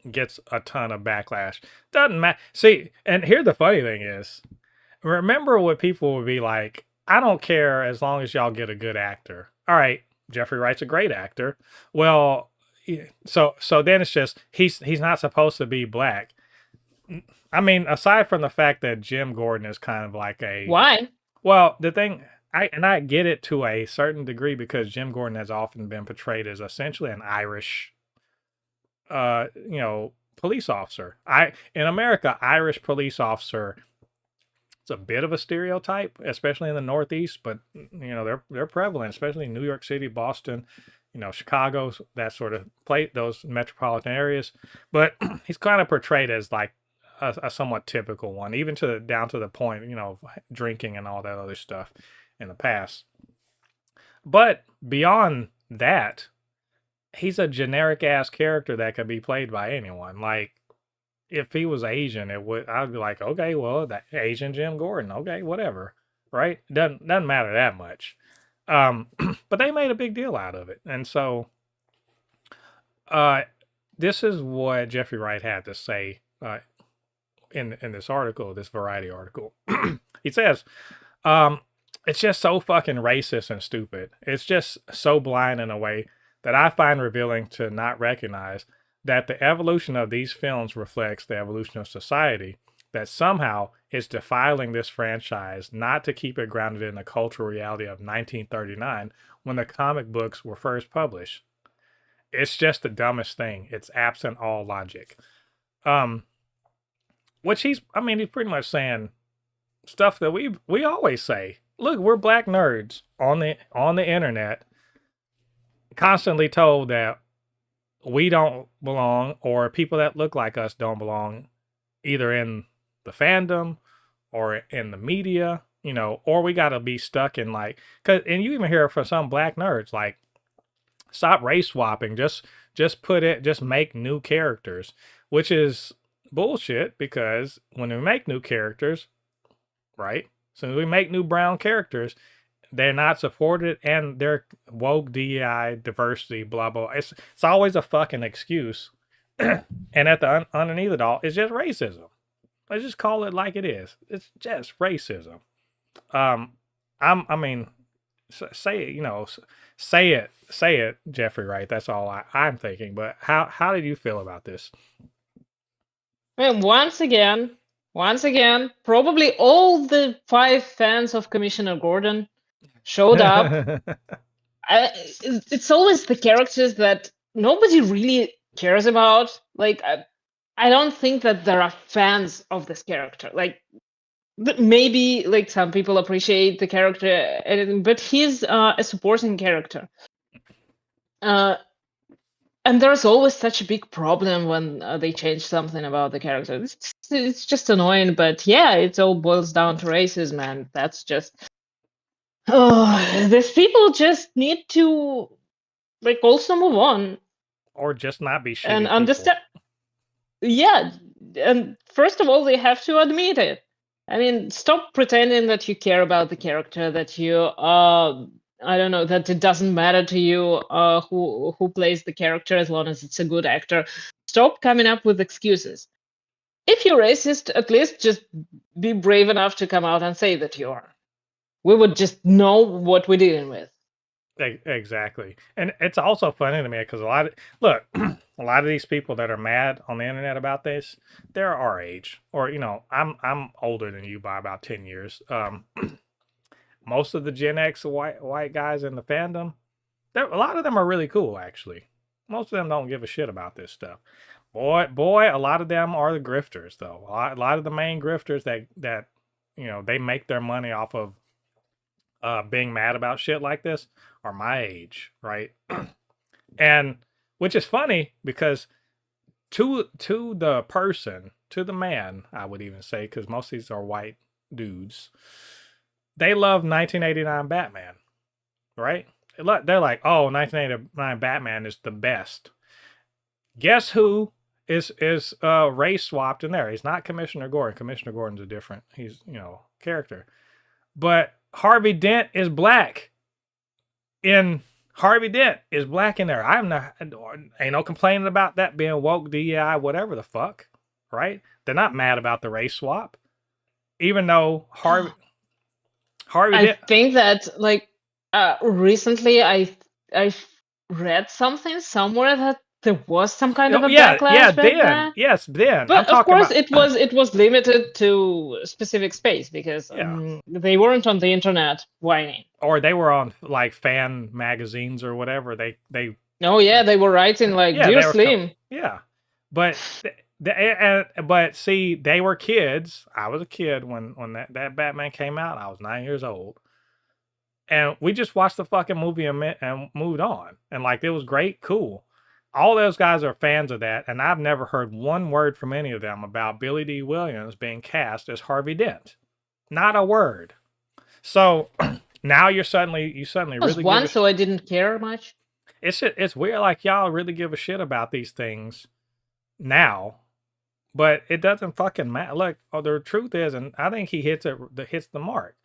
gets a ton of backlash. Doesn't matter. See, and here the funny thing is, remember what people would be like, I don't care as long as y'all get a good actor. All right, Jeffrey Wright's a great actor. Well, so then it's just he's not supposed to be black. I mean, aside from the fact that Jim Gordon is kind of like a why? Well, the thing I get it to a certain degree, because Jim Gordon has often been portrayed as essentially an Irish, police officer. In America, Irish police officer it's a bit of a stereotype, especially in the Northeast, but they're prevalent, especially in New York City, Boston, Chicago, that sort of those metropolitan areas. But he's kind of portrayed as like a somewhat typical one, even down to the point, of drinking and all that other stuff in the past. But beyond that, he's a generic ass character that could be played by anyone. Like, if he was Asian, I'd be like, okay, well, that Asian Jim Gordon, okay, whatever, right? Doesn't matter that much. But they made a big deal out of it, and so this is what Jeffrey Wright had to say in this article, this Variety article. He says, it's just so fucking racist and stupid. It's just so blind in a way that I find revealing to not recognize that the evolution of these films reflects the evolution of society, that somehow is defiling this franchise not to keep it grounded in the cultural reality of 1939 when the comic books were first published. It's just the dumbest thing. It's absent all logic. Which he's pretty much saying stuff that we always say. Look, we're black nerds on the internet, constantly told that we don't belong, or people that look like us don't belong, either in the fandom or in the media, or we got to be stuck in and you even hear it from some black nerds, like, stop race swapping, just make new characters, which is bullshit, because when we make new characters, right? So we make new brown characters, they're not supported, and they're woke, DEI, diversity, blah, blah. It's always a fucking excuse. And at the underneath it all, it's just racism. Let's just call it like it is. It's just racism. Say it, Jeffrey Wright. That's all I'm thinking. But how did you feel about this? And once again, probably all the 5 fans of Commissioner Gordon showed up. It's always the characters that nobody really cares about. Like, I don't think that there are fans of this character. Like, maybe like some people appreciate the character, but he's a supporting character. And there's always such a big problem when they change something about the character. It's just annoying, but yeah, it all boils down to racism, and that's just... these people just need to also move on. Or just not be shitty and understand. Yeah, and first of all, they have to admit it. I mean, stop pretending that you care about the character, that you I don't know, that it doesn't matter to you who plays the character as long as it's a good actor. Stop coming up with excuses. If you're racist, at least just be brave enough to come out and say that you are. We would just know what we're dealing with. Exactly. And it's also funny to me because a lot of these people that are mad on the internet about this, they're our age, or I'm older than you by about 10 years. Most of the Gen X white guys in the fandom, a lot of them are really cool, actually. Most of them don't give a shit about this stuff. Boy, a lot of them are the grifters, though. A lot of the main grifters that they make their money off of being mad about shit like this are my age, right? And which is funny because to the man, I would even say, because most of these are white dudes, they love 1989 Batman, right? They're like, oh, 1989 Batman is the best. Guess who is race swapped in there? He's not Commissioner Gordon. Commissioner Gordon's a different, he's character, but Harvey Dent is black. Harvey Dent is black in there. Ain't no complaining about that being woke, DEI, whatever the fuck, right? They're not mad about the race swap, even though Harvey. I think that recently I read something somewhere that there was some kind of a backlash. Then. But of course, it was limited to a specific space because they weren't on the internet whining. Or they were on fan magazines or whatever. They Oh yeah, they were writing Dear Slim. Yeah, but But see, they were kids. I was a kid when that Batman came out. I was 9 years old, and we just watched the fucking movie and moved on. And like it was great, cool. All those guys are fans of that, and I've never heard one word from any of them about Billy D. Williams being cast as Harvey Dent. Not a word. So now you suddenly It was really one, so I didn't care much. it's weird. Like y'all really give a shit about these things now, but it doesn't fucking matter. Look, the truth is, and I think he hits the mark.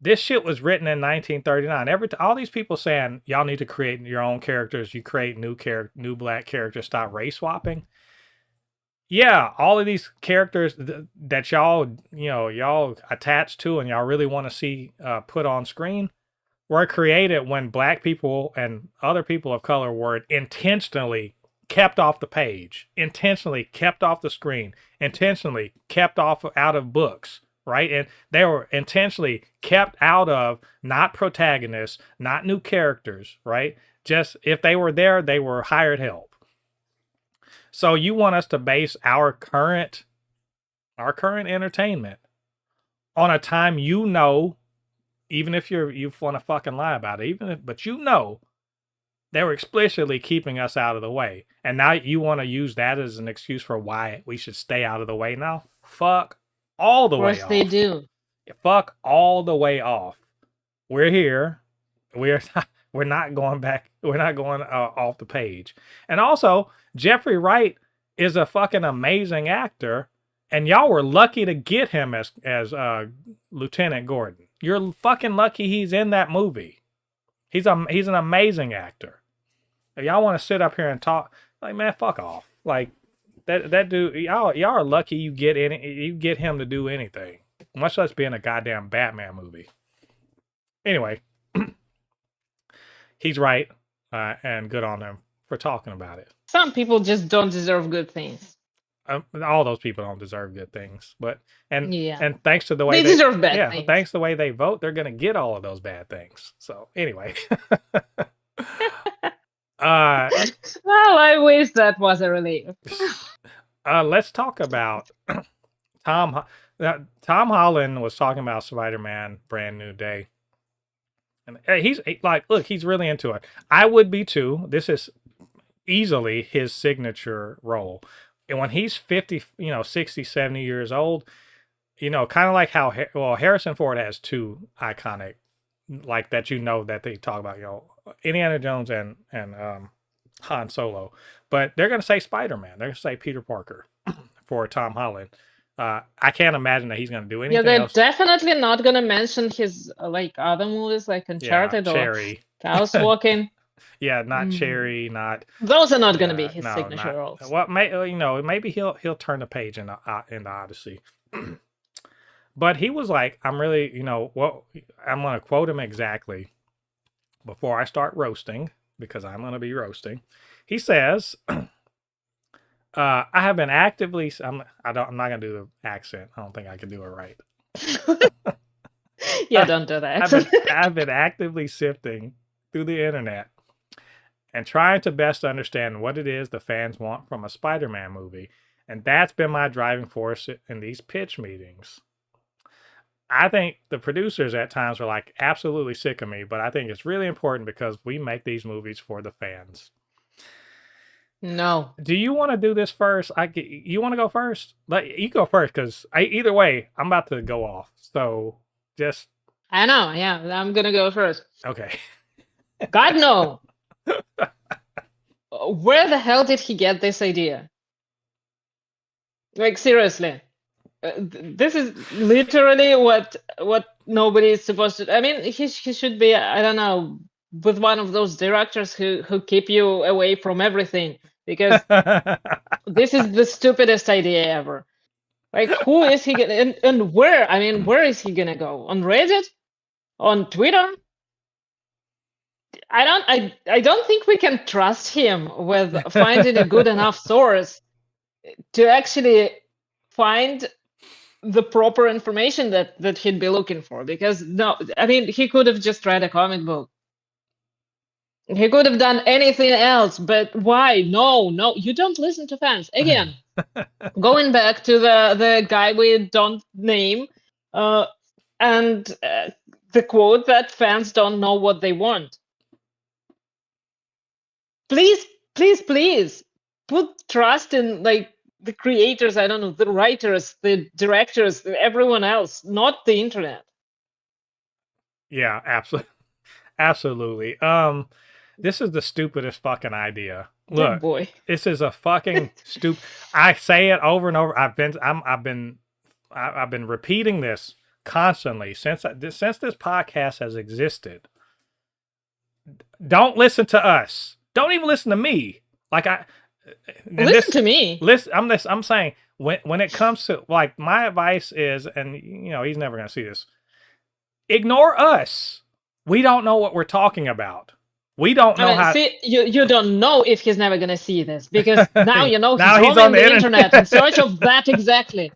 This shit was written in 1939. All these people saying y'all need to create your own characters. You create new black characters. Stop race swapping. Yeah, all of these characters that y'all attach to and y'all really want to see put on screen were created when black people and other people of color were intentionally kept off the page, intentionally kept off the screen, intentionally kept out of books, right? And they were intentionally kept out of not protagonists, not new characters, right? Just if they were there, they were hired help. So you want us to base our current entertainment on a time even if you want to fucking lie about it, but they were explicitly keeping us out of the way. And now you want to use that as an excuse for why we should stay out of the way now? Fuck all the way off. Of course they do. Fuck all the way off. We're here. We're not going back. We're not going off the page. And also, Jeffrey Wright is a fucking amazing actor. And y'all were lucky to get him as Lieutenant Gordon. You're fucking lucky he's in that movie. He's an amazing actor. If y'all want to sit up here and talk, like, man, fuck off. Like that dude, y'all are lucky you get him to do anything, much less be in a goddamn Batman movie. Anyway, he's right, and good on him for talking about it. Some people just don't deserve good things. All those people don't deserve good things, and thanks to the way they deserve bad things. Thanks to the way they vote, they're gonna get all of those bad things. So anyway, well, I wish that was a relief. Let's talk about Tom Holland was talking about Spider-Man: Brand New Day, and he's like, look, he's really into it. I would be too. This is easily his signature role. And when he's 50, 60, 70 years old, kind of like how, Harrison Ford has two iconic, like that, that they talk about, Indiana Jones and Han Solo. But they're going to say Spider-Man. They're going to say Peter Parker for Tom Holland. I can't imagine that he's going to do anything else. They're definitely not going to mention his, other movies like Uncharted or Chaos Walking. Yeah, not Cherry, not those are not going to be his signature roles. Well, maybe he'll turn the page in the Odyssey. But he was like, I'm really, I'm going to quote him exactly before I start roasting, because I'm going to be roasting. He says, I have been actively, I'm not going to do the accent. I don't think I can do it right. Yeah, don't do that. I've been actively sifting through the internet and trying to best understand what it is the fans want from a Spider-Man movie. And that's been my driving force in these pitch meetings. I think the producers at times are like absolutely sick of me, but I think it's really important because we make these movies for the fans. No. Do you want to do this first? You want to go first? You go first, because either way, I'm about to go off. So just... I know, yeah. I'm going to go first. Okay. God, no. Where the hell did he get this idea? Like, seriously. This is literally what nobody is supposed to... I mean, he should be, I don't know, with one of those directors who keep you away from everything. Because this is the stupidest idea ever. Like, who is he gonna... And where? I mean, where is he gonna go? On Reddit? On Twitter? I don't think we can trust him with finding a good enough source to actually find the proper information that he'd be looking for. Because no, I mean, he could have just read a comic book. He could have done anything else, but why? No, you don't listen to fans. Again, Going back to the guy we don't name, uh, and the quote that fans don't know what they want. Please, please, please put trust in like the creators. I don't know, the writers, the directors, everyone else, not the internet. Yeah, absolutely. Absolutely. This is the stupidest fucking idea. Oh Look, boy. this is a fucking stupid. I say it over and over. I've been repeating this constantly since this podcast has existed. Don't listen to us. Don't even listen to me. Like Listen to me. Listen, I'm saying when it comes to like my advice is, and you know he's never gonna see this. Ignore us. We don't know what we're talking about. We don't know how. See, you don't know if he's never gonna see this because now you know Now he's on the internet in search of that exactly.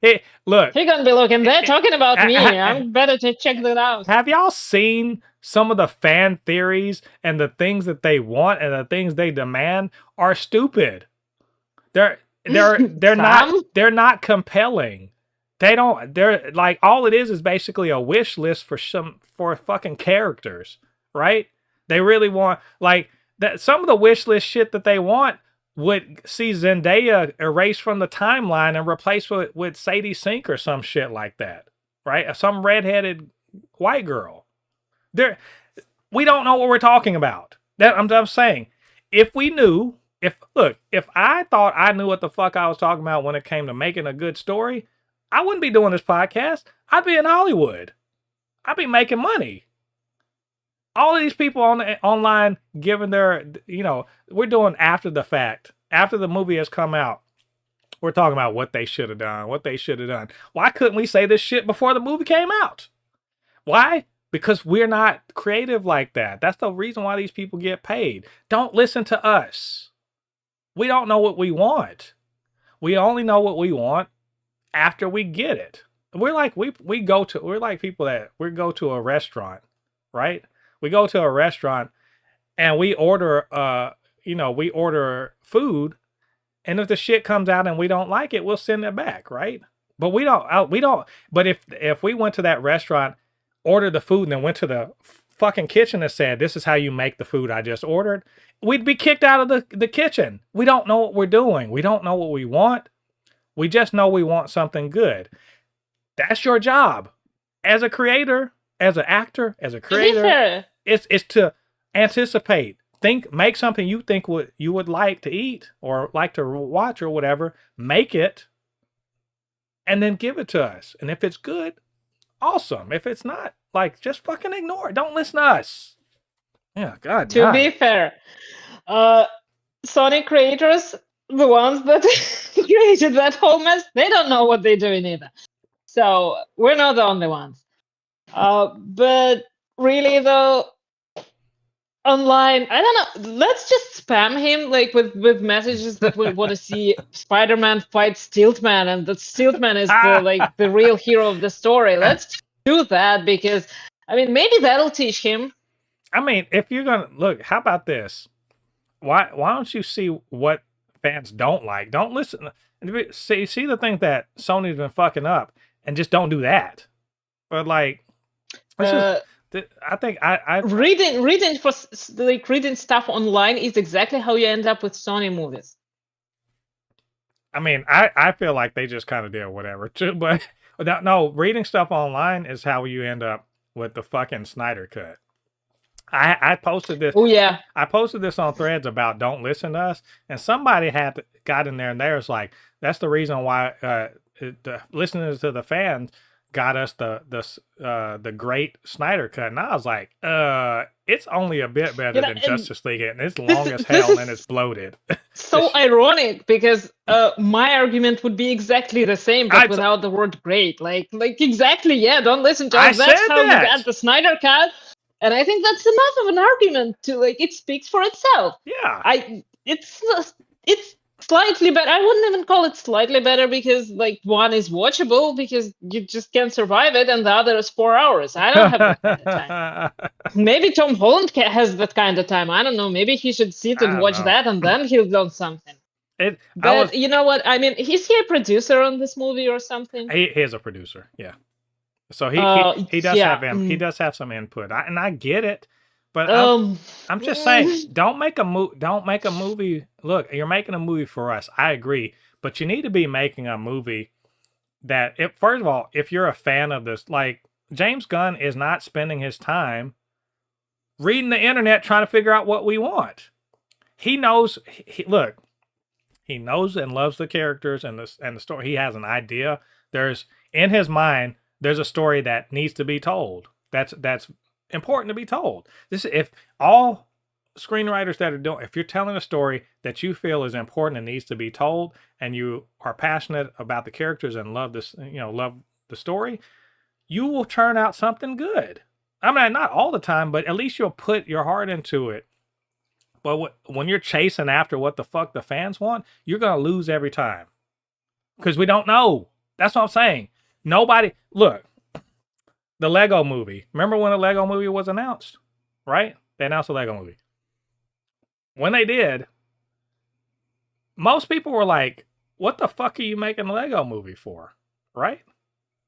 Hey, look. He's gonna be looking there talking about me. I'm better to check that out. Have y'all seen some of the fan theories and the things that they want and the things they demand are stupid. They're not compelling. They're like all it is basically a wish list for fucking characters, right? They really want like that. Some of the wish list shit that they want would see Zendaya erased from the timeline and replaced with Sadie Sink or some shit like that, right? Some redheaded white girl. We don't know what we're talking about. That I'm saying, if we knew, if I thought I knew what the fuck I was talking about when it came to making a good story, I wouldn't be doing this podcast. I'd be in Hollywood. I'd be making money. All of these people online giving their, we're doing after the fact. After the movie has come out, we're talking about what they should have done, what they should have done. Why couldn't we say this shit before the movie came out? Why? Because we're not creative like that. That's the reason why these people get paid. Don't listen to us. We don't know what we want. We only know what we want after we get it. We're like we're like people that we go to a restaurant, right? We go to a restaurant and we order we order food, and if the shit comes out and we don't like it, we'll send it back, right? But we don't but if we went to that restaurant, ordered the food, and then went to the fucking kitchen and said, "This is how you make the food I just ordered," we'd be kicked out of the kitchen. We don't know what we're doing. We don't know what we want. We just know we want something good. That's your job as a creator, as an actor, as a creator. It's to anticipate, make something you think you would like to eat or like to watch or whatever. Make it, and then give it to us. And if it's good, awesome. If it's not, like, just fucking ignore it. Don't listen to us. Yeah, God. To be fair, Sony creators, the ones that created that whole mess, they don't know what they're doing either. So we're not the only ones. But really though, online, I don't know, let's just spam him like with messages that we want to see Spider-Man fight Stiltman, and that Stiltman is the real hero of the story. Let's do that, because I mean maybe that'll teach him. I mean, if you're gonna look, how about this? Why don't you see what fans don't like? Don't listen. See the things that Sony's been fucking up, and just don't do that. But like, I think I reading stuff online is exactly how you end up with Sony movies. I mean, I feel like they just kind of did whatever too, but no, reading stuff online is how you end up with the fucking Snyder cut. I posted this. Oh yeah, I posted this on Threads about don't listen to us, and somebody got in there and there's like, that's the reason why the listening to the fans got us the great Snyder cut. And I was like, it's only a bit better than Justice League, and it's long as hell and it's bloated. So ironic, because my argument would be exactly the same, but without the word great. Like exactly, yeah, don't listen to us. That's how you got the Snyder cut. And I think that's enough of an argument to it speaks for itself. Yeah. It's slightly better. I wouldn't even call it slightly better, because one is watchable because you just can't survive it, and the other is 4 hours. I don't have that kind of time. Maybe Tom Holland has that kind of time. I don't know. Maybe he should sit and watch that, and then he'll learn something. I was But you know what? I mean, is he a producer on this movie or something? he is a producer, yeah. So he does have Yeah. him. He does have some input, and I get it, but Um. I'm just saying, mm, don't make a Don't make a movie. Look, you're making a movie for us. I agree, but you need to be making a movie that, if first of all, if you're a fan of this, like James Gunn is not spending his time reading the internet trying to figure out what we want. He knows. Look, he knows and loves the characters and the story. He has an idea. There's in his mind. There's a story that needs to be told. That's important to be told. This if all screenwriters that are doing, if you're telling a story that you feel is important and needs to be told, and you are passionate about the characters and love this, love the story, you will turn out something good. I mean, not all the time, but at least you'll put your heart into it. But when you're chasing after what the fuck the fans want, you're gonna lose every time because we don't know. That's what I'm saying. Nobody look. The Lego movie. Remember when the Lego movie was announced? Right? They announced the Lego movie. When they did, most people were like, "What the fuck are you making a Lego movie for?" Right?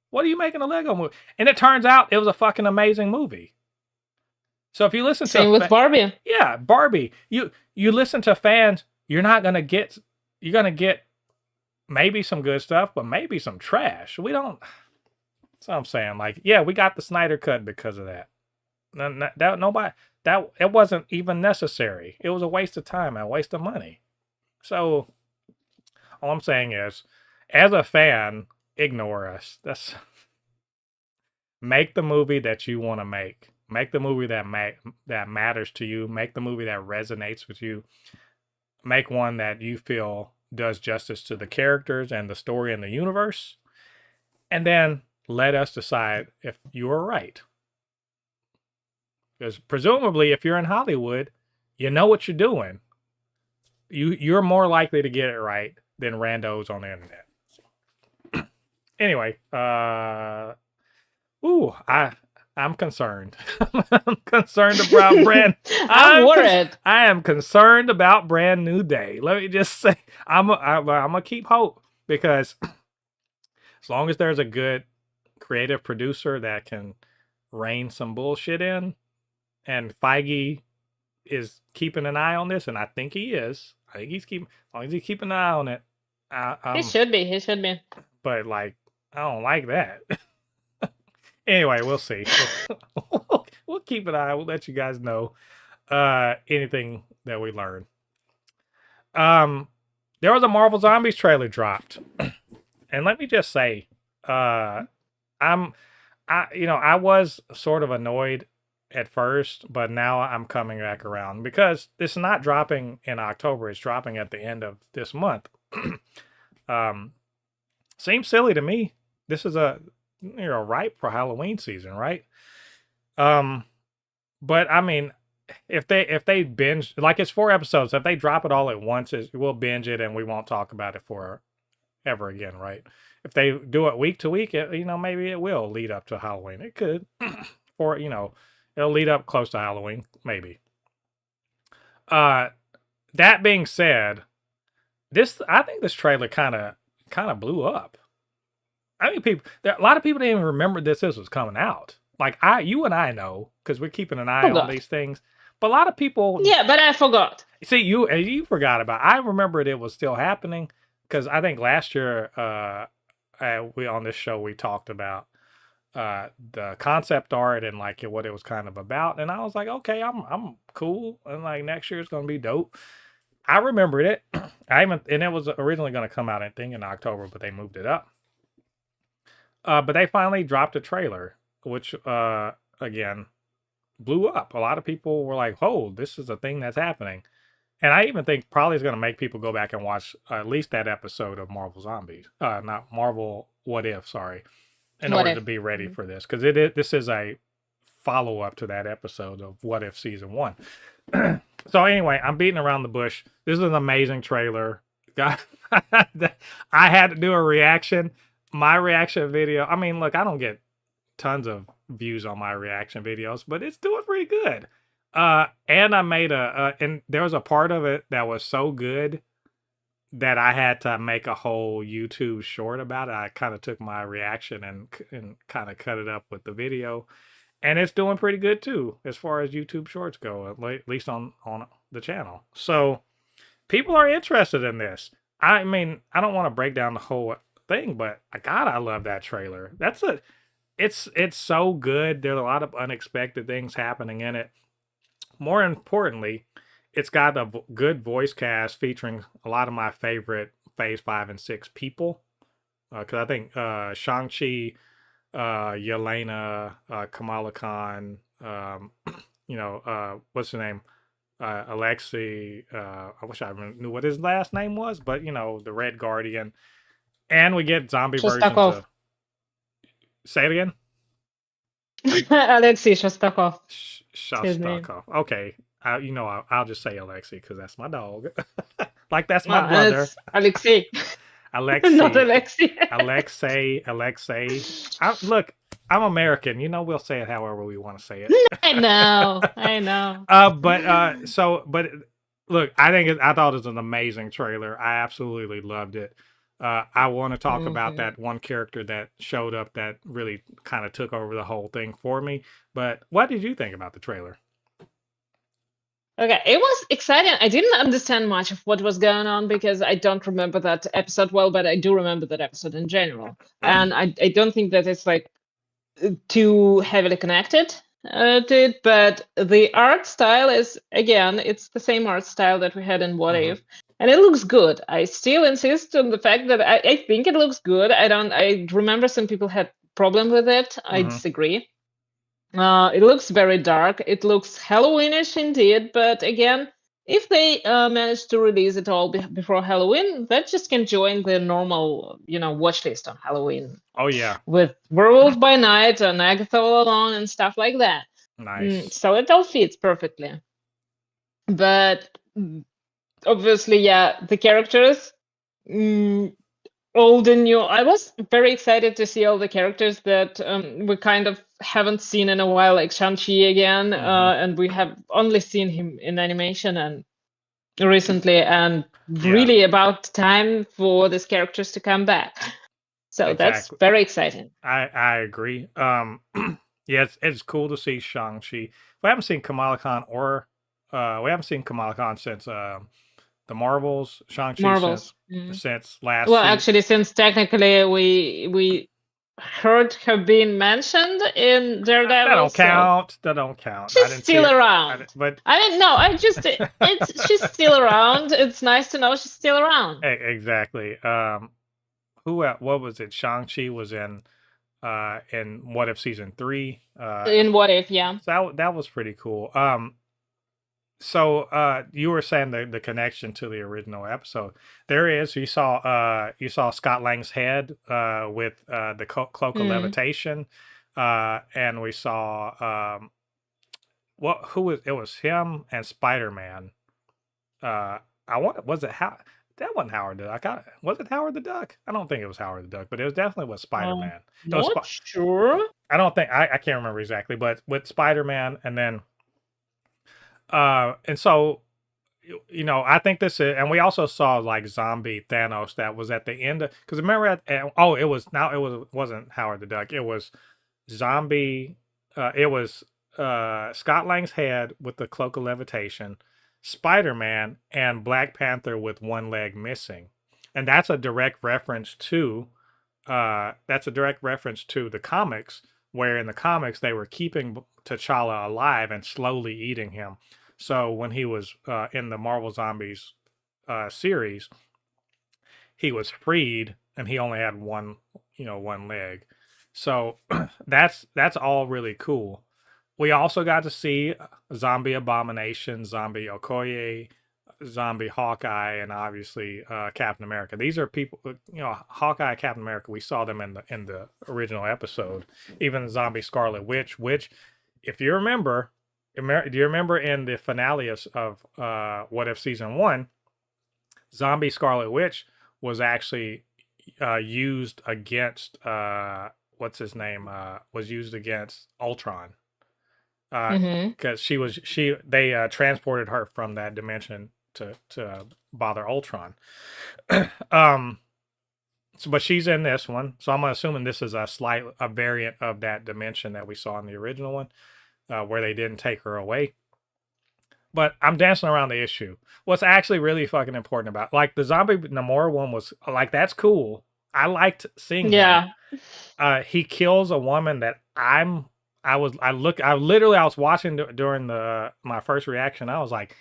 What are you making a Lego movie? And it turns out it was a fucking amazing movie. So if you listen Same to with Barbie. yeah, Barbie, you listen to fans, you're gonna get maybe some good stuff, but maybe some trash. We don't. That's what I'm saying. Like, yeah, we got the Snyder cut because of that. Nobody that it wasn't even necessary. It was a waste of time and a waste of money. So all I'm saying is, as a fan, ignore us. That's make the movie that you want to make. Make the movie that matters to you. Make the movie that resonates with you. Make one that you feel does justice to the characters and the story and the universe. And then let us decide if you are right. Because presumably, if you're in Hollywood, you know what you're doing. You're more likely to get it right than randos on the internet. Anyway, I'm concerned. I'm concerned about I'm worried. I am concerned about Brand New Day. Let me just say, I'm gonna keep hope because as long as there's a good creative producer that can rein some bullshit in, and Feige is keeping an eye on this, and I think he is. I think as long as he's keeping an eye on it. He should be. He should be. But like, I don't like that. Anyway, we'll see. We'll keep an eye. We'll let you guys know anything that we learn. There was a Marvel Zombies trailer dropped, and let me just say, I was sort of annoyed at first, but now I'm coming back around because it's not dropping in October. It's dropping at the end of this month. Seems silly to me. This is ripe for Halloween season, right? But I mean, if they binge, like, it's 4 episodes, if they drop it all at once, we'll binge it and we won't talk about it for ever again, right? If they do it week to week, maybe it will lead up to Halloween. It could, or it'll lead up close to Halloween, maybe. That being said, I think this trailer kind of blew up. I mean, a lot of people didn't even remember this was coming out. Like you and I know because we're keeping an eye on these things. But a lot of people, yeah, but I forgot. See, you forgot about. I remembered it was still happening because I think last year, we on this show we talked about the concept art and like what it was kind of about, and I was like, okay, I'm cool, and like next year it's gonna be dope. I remembered it. And it was originally going to come out, I think, in October, but they moved it up. But they finally dropped a trailer, which again blew up. A lot of people were like, "Oh, this is a thing that's happening," and I even think probably is going to make people go back and watch at least that episode of Marvel Zombies, not Marvel What If, sorry, in order to be ready for this, because this is a follow up to that episode of What If season 1. So anyway, I'm beating around the bush. This is an amazing trailer. I had to do a reaction. My reaction video. I mean, look, I don't get tons of views on my reaction videos, but it's doing pretty good. And I made and there was a part of it that was so good that I had to make a whole YouTube short about it. I kind of took my reaction and kind of cut it up with the video, and it's doing pretty good too as far as YouTube shorts go, at least on the channel. So people are interested in this. I mean, I don't want to break down the whole thing, but God, I love that trailer. It's so good. There's a lot of unexpected things happening in it. More importantly, it's got a good voice cast featuring a lot of my favorite Phase 5 and 6 people. Because I think Shang-Chi, Yelena, Kamala Khan, what's her name? Alexei. I wish I knew what his last name was, but the Red Guardian. And we get zombie versions Shostakov. of. Say it again. Alexei Shostakov. His name. Shostakov. Okay. I'll just say Alexei because that's my dog. Like that's my brother. It's Alexei. Alexei. Not Alexei. Alexei. Look, I'm American. We'll say it however we want to say it. I know. But look, I thought it was an amazing trailer. I absolutely loved it. I want to talk about that one character that showed up that really kind of took over the whole thing for me. But what did you think about the trailer? Okay, it was exciting. I didn't understand much of what was going on because I don't remember that episode well, but I do remember that episode in general. And I don't think that it's like too heavily connected to it, but the art style is, again, it's the same art style that we had in What If, and it looks good. I still insist on the fact that I think it looks good. I remember some people had problem with it. I disagree. It looks very dark. It looks Halloweenish indeed, but again, if they manage to release it all before Halloween, that just can join the normal, watch list on Halloween. Oh yeah, with Werewolf by Night and Agatha All Alone and stuff like that. Nice. So it all fits perfectly. But obviously, yeah, the characters, old and new. I was very excited to see all the characters that we kind of haven't seen in a while, like Shang-Chi again, and we have only seen him in animation and recently, and really about time for these characters to come back. So that's very exciting. I agree. Yeah, it's cool to see Shang-Chi. We haven't seen Kamala Khan since the Marvels. Shang-Chi since last. Well, actually, since technically we heard her being mentioned in Daredevil. That don't count. She's still around. She's still around. It's nice to know she's still around. Exactly. What was it? Shang-Chi was in What If season 3. In What If, yeah. So that was pretty cool. So you were saying the connection to the original episode. There is. You saw Scott Lang's head with the cloak of levitation, and we saw it was him and Spider-Man. That wasn't Howard the Duck. Was it Howard the Duck? I don't think it was Howard the Duck, but it was definitely with Spider-Man. Not sure. I don't think I can't remember exactly, but with Spider-Man, and then and so I think this is, and we also saw like zombie Thanos that was at the end because remember it wasn't Howard the Duck. It was zombie. It was Scott Lang's head with the cloak of levitation, Spider-Man, and Black Panther with one leg missing. And that's a direct reference to the comics, where in the comics they were keeping T'Challa alive and slowly eating him. So when he was in the Marvel Zombies series, he was freed and he only had one leg. So that's all really cool. We also got to see Zombie Abomination, Zombie Okoye, Zombie Hawkeye, and obviously Captain America. These are people, Hawkeye, Captain America. We saw them in the original episode. Even Zombie Scarlet Witch, which, if you remember, do you remember in the finale of What If season 1, Zombie Scarlet Witch was actually used against what's his name? Was used against Ultron. Because they transported her from that dimension to bother Ultron. But she's in this one, so I'm assuming this is a variant of that dimension that we saw in the original one, where they didn't take her away. But I'm dancing around the issue. What's actually really fucking important about, like, the zombie Namor one was like, that's cool. I liked seeing him. He kills a woman that I was watching during my first reaction. I was like,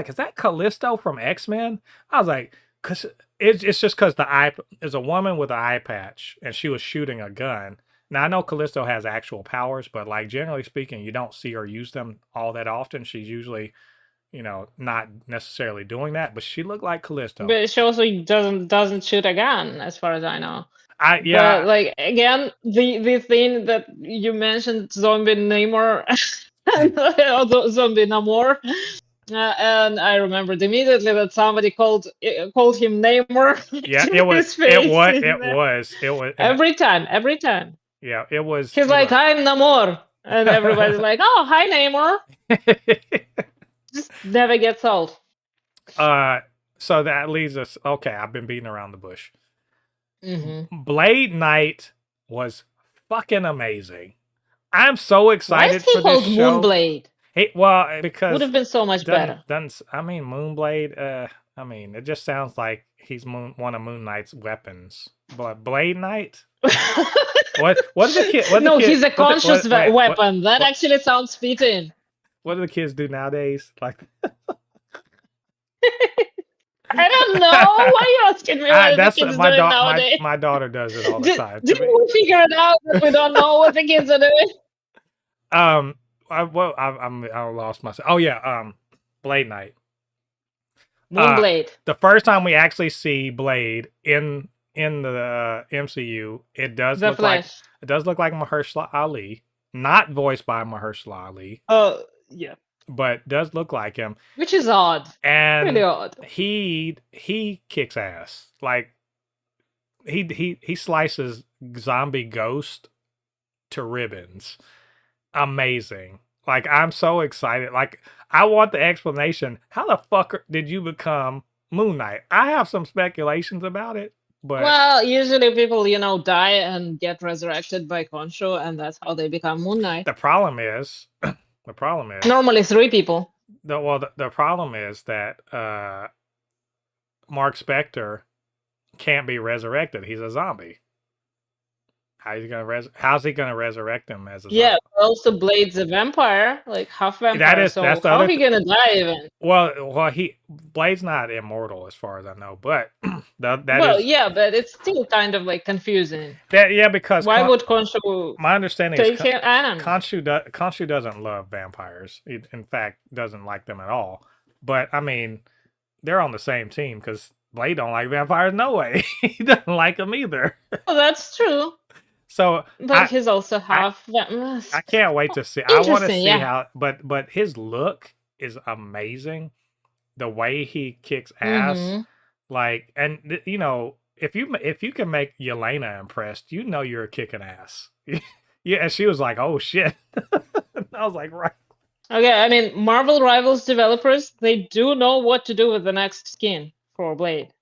is that Callisto from X-Men? I was like, cause it's just because the eye is a woman with an eye patch and she was shooting a gun. Now I know Callisto has actual powers, but like generally speaking, you don't see her use them all that often. She's usually, not necessarily doing that, but she looked like Callisto. But she also doesn't shoot a gun, as far as I know. Yeah. But like again, the thing that you mentioned, zombie Namor, zombie Namor, and I remembered immediately that somebody called him Namor. Yeah, it was every time. Yeah, it was. He's like, I'm Namor, and everybody's like, oh, hi Namor. Just never gets old. So that leads us. Okay, I've been beating around the bush. Blade Knight was fucking amazing. I'm so excited for this show. Moonblade? Because would have been so much better. Moonblade. It just sounds like he's one of Moon Knight's weapons. But Blade Knight. What the kid? No, he's a conscious weapon. That actually sounds fitting. What do the kids do nowadays? Like, I don't know. Why are you asking me what the kids do nowadays? My daughter does it all the time. Did we figure it out that we don't know what the kids are doing? I lost myself. Oh yeah, Blade Knight. Moonblade. The first time we actually see Blade in the MCU, it does look like Mahershala Ali, not voiced by Mahershala Ali. Oh yeah. But does look like him, which is odd, and really odd. He kicks ass. Like he slices zombie Ghost to ribbons. Amazing. Like, I'm so excited. Like, I want the explanation. How the fuck did you become Moon Knight? I have some speculations about it, but well, usually people die and get resurrected by Khonshu, and that's how they become Moon Knight. The problem is normally 3 people. The problem is that Mark Spector can't be resurrected. He's a zombie. How's he gonna resurrect him as a zombie? Yeah, also Blade's a vampire, like half vampire. That's how he gonna die even? Well, Blade's not immortal as far as I know, but but it's still kind of like confusing. Because why would Khonshu? My understanding is Khonshu doesn't love vampires. He, in fact, doesn't like them at all. But I mean, they're on the same team because Blade don't like vampires. No way, he doesn't like them either. Well, that's true. So, but he's also half. I can't wait to see. I want to see how. But his look is amazing. The way he kicks ass, like, and if you can make Yelena impressed, you're kicking ass. Yeah, and she was like, "Oh shit!" I was like, "Right." Okay, I mean, Marvel Rivals developers, they do know what to do with the next skin for Blade.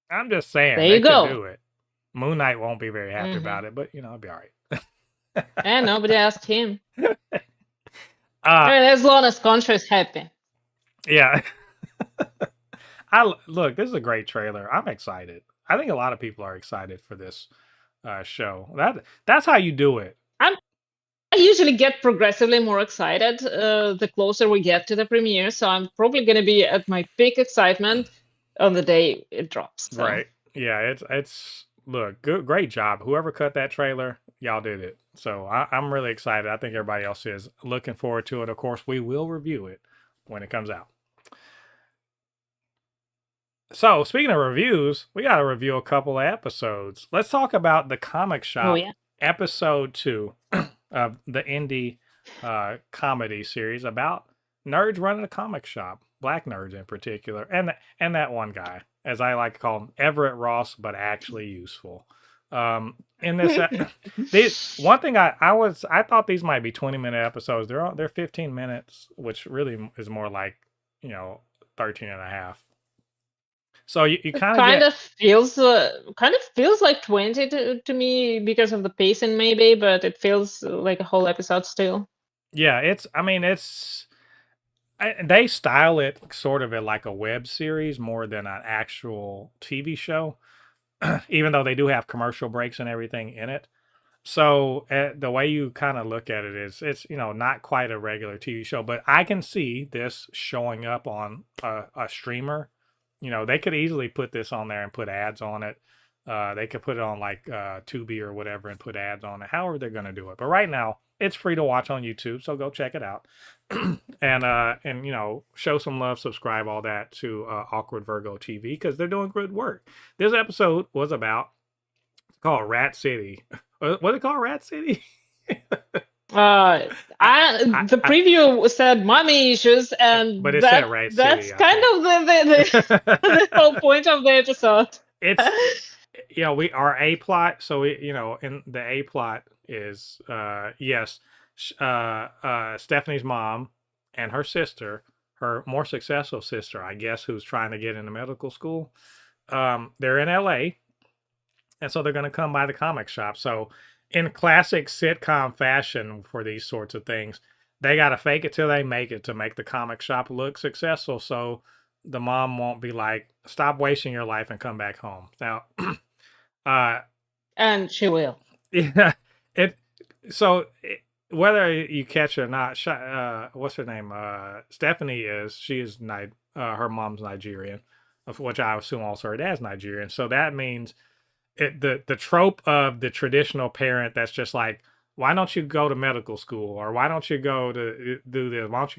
I'm just saying, there you go. Can do it. Moon Knight won't be very happy about it, but it'll be all right. And nobody asked him. As long as Khonshu is happy. Yeah. Look, this is a great trailer. I'm excited. I think a lot of people are excited for this show. That's how you do it. I usually get progressively more excited the closer we get to the premiere, so I'm probably going to be at my peak excitement on the day it drops. So. Right. Yeah, it's look, great job. Whoever cut that trailer, y'all did it. So I'm really excited. I think everybody else is looking forward to it. Of course, we will review it when it comes out. So, speaking of reviews, we got to review a couple of episodes. Let's talk about the Comic Shop episode 2 of the indie comedy series about nerds running a comic shop, black nerds in particular, and that one guy, as I like to call him, Everett Ross, but actually useful. In this, one thing I thought these might be 20-minute episodes. They're 15 minutes, which really is more like 13 and a half. So you It kind of kind get of feels like 20 to me because of the pacing, maybe, but it feels like a whole episode still. yeah. It's I mean they style it sort of like a web series more than an actual TV show, even though they do have commercial breaks and everything in it. So the way you kind of look at it is, it's not quite a regular TV show, but I can see this showing up on a streamer. They could easily put this on there and put ads on it. They could put it on like Tubi or whatever and put ads on it. However they're going to do it, but right now it's free to watch on YouTube, so go check it out. And show some love, subscribe, all that to Awkward Virgo TV because they're doing good work. This episode was about, it's called Rat City. What it called, Rat City? The preview said mommy issues, and but it said Rat that's City. kind of the whole point of the episode. It's our A plot. So in the A plot is yes, Stephanie's mom and her sister, her more successful sister, I guess, who's trying to get into medical school. They're in LA, and so they're going to come by the comic shop. So in classic sitcom fashion for these sorts of things, they got to fake it till they make it to make the comic shop look successful. So the mom won't be like, stop wasting your life and come back home. Now, and she will. Yeah. Whether you catch it or not, what's her name? Stephanie she is her mom's Nigerian, of which I assume also her dad's Nigerian. So that means the trope of the traditional parent that's just like, why don't you go to medical school, or why don't you go to do this? Why don't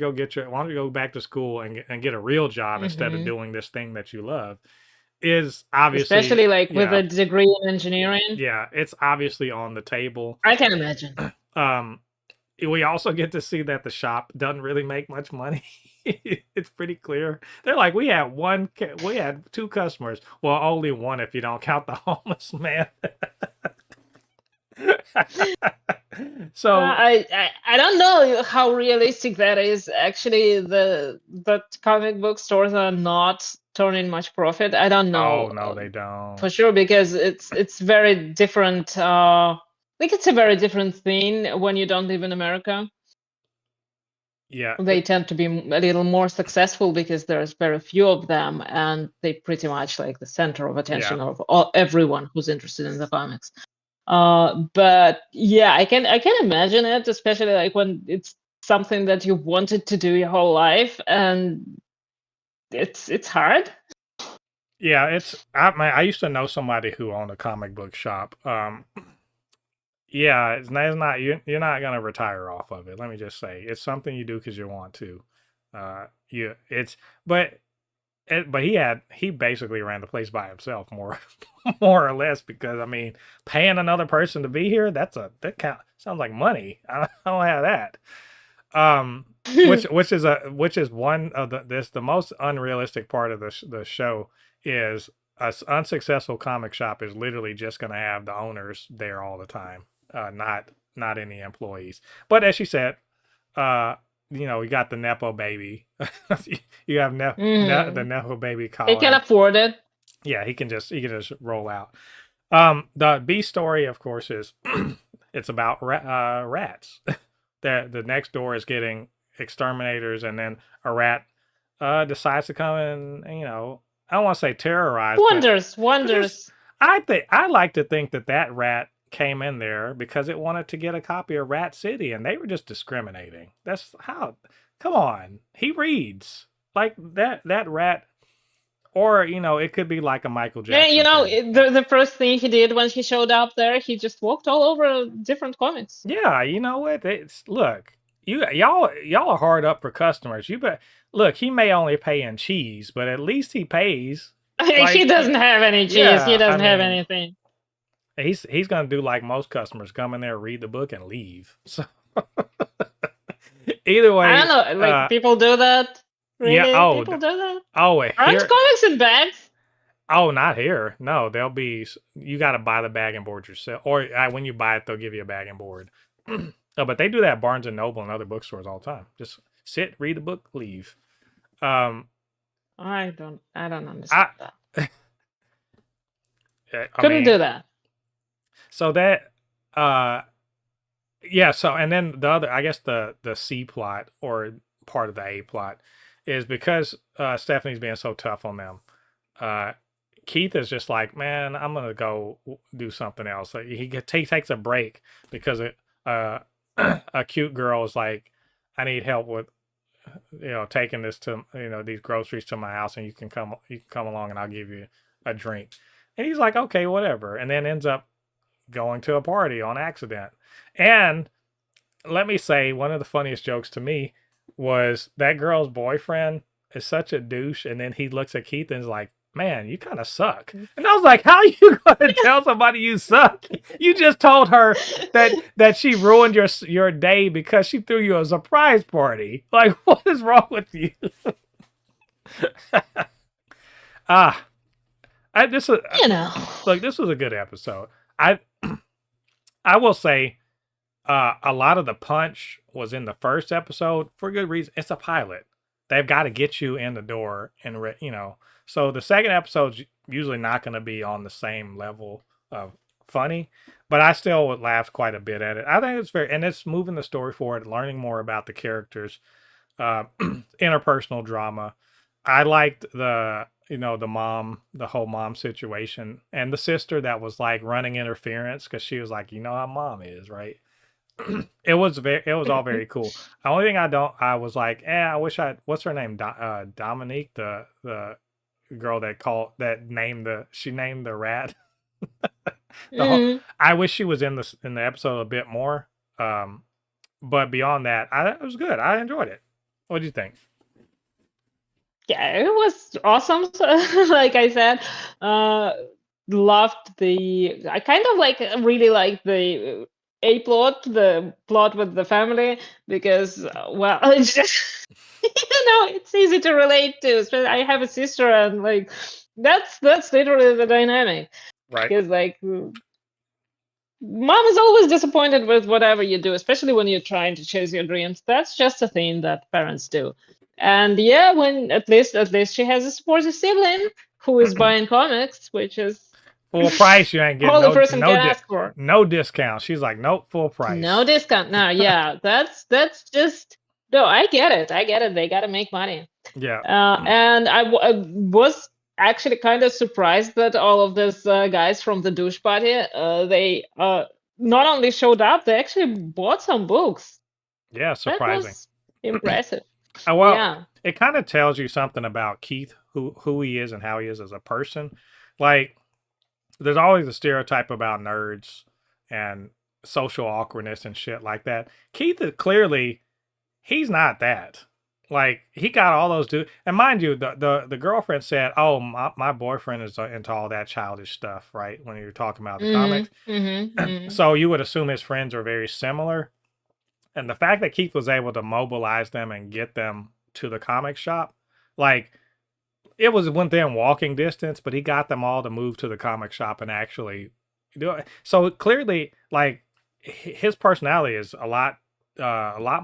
you go back to school and get a real job instead of doing this thing that you love? Is obviously, especially like with a degree in engineering. Yeah, it's obviously on the table. I can imagine. We also get to see that the shop doesn't really make much money. It's pretty clear. They're like, we had two customers. Well, only one if you don't count the homeless man. So I don't know how realistic that is. Actually, the comic book stores are not turning much profit. I don't know. Oh no, they don't for sure, because it's very different. Like, it's a very different thing when you don't live in America. Yeah, they tend to be a little more successful because there's very few of them, and they pretty much like the center of attention of everyone who's interested in the comics. But yeah, I can imagine it, especially like when it's something that you wanted to do your whole life, and it's hard. Yeah, I used to know somebody who owned a comic book shop. Yeah, it's not you're not gonna retire off of it. Let me just say, it's something you do because you want to. But he basically ran the place by himself, more or less, because I mean, paying another person to be here, that sounds like money. I don't have that. Which is one of the most unrealistic part of the show is an unsuccessful comic shop is literally just going to have the owners there all the time, not any employees. But as she said, you got the nepo baby. You have the nepo baby collar. He can afford it. Yeah, he can just roll out. The B story, of course, is it's about rats. The next door is getting exterminators, and then a rat decides to come and I don't want to say terrorize. Wonders. I like to think that rat came in there because it wanted to get a copy of Rat City, and they were just discriminating. That's how. Come on, he reads like that rat, or it could be like a Michael Jackson. Yeah, the first thing he did when he showed up there, he just walked all over different comics. Yeah, you know what? Look, y'all are hard up for customers. Look, he may only pay in cheese, but at least he pays. Like, he doesn't have any cheese. Yeah, he doesn't have anything. He's gonna do like most customers: come in there, read the book, and leave. So either way, I don't know. Like, people do that. Really? Yeah. People do that. Oh, aren't comics in bags? Oh, not here. No, you got to buy the bag and board yourself, or when you buy it, they'll give you a bag and board. Oh, but they do that at Barnes and Noble and other bookstores all the time. Just sit, read the book, leave. I don't understand that. I Couldn't mean, do that. so that yeah, so and then the other, I guess the C plot or part of the A plot is because Stephanie's being so tough on them. Uh, Keith is just like, man, I'm gonna go do something else. Like, he takes a break because uh, a cute girl is like, I need help with taking this to these groceries to my house, and you can come along and I'll give you a drink. And he's like, okay, whatever. And then ends up going to a party on accident. And let me say, one of the funniest jokes to me was that girl's boyfriend is such a douche, and then he looks at Keith and is like, man, you kind of suck. And I was like, how are you going to tell somebody you suck? You just told her that she ruined your day because she threw you a surprise party. Like, what is wrong with you? ah, this was look, this was a good episode. I will say, a lot of the punch was in the first episode for good reason. It's a pilot. They've got to get you in the door, and so the second episode's usually not going to be on the same level of funny, but I still would laugh quite a bit at it. I think it's moving the story forward, learning more about the characters, interpersonal drama. I liked the whole mom situation, and the sister that was like running interference because she was like, how mom is, right? It was all very cool. The only thing I was like, I wish what's her name? Dominique, the girl she named the rat. I wish she was in the episode a bit more. But beyond that, it was good. I enjoyed it. What do you think? Yeah, it was awesome. Like I said, loved I kind of really like the A plot, the plot with the family, because well, it's just it's easy to relate to. Especially I have a sister, and like that's literally the dynamic. Right. Because like mom is always disappointed with whatever you do, especially when you're trying to chase your dreams. That's just a thing that parents do. And yeah, when at least she has a supportive sibling who is buying comics, which is full price. You ain't getting all the person can ask for. No discount. She's like, nope, full price. No discount. No, yeah, that's just no. I get it. They got to make money. Yeah. And I was actually kind of surprised that all of these guys from the douche party, they not only showed up, they actually bought some books. Yeah, surprising. That was impressive. Well, yeah. It kind of tells you something about Keith, who he is and how he is as a person. Like, there's always a stereotype about nerds and social awkwardness and shit like that. Keith is clearly, he's not that. Like, he got all those dudes. And mind you, the girlfriend said, oh, my boyfriend is into all that childish stuff, right? When you're talking about the comics. So you would assume his friends are very similar. And the fact that Keith was able to mobilize them and get them to the comic shop, like, it was within walking distance, but he got them all to move to the comic shop and actually do it. So clearly, like, his personality is a lot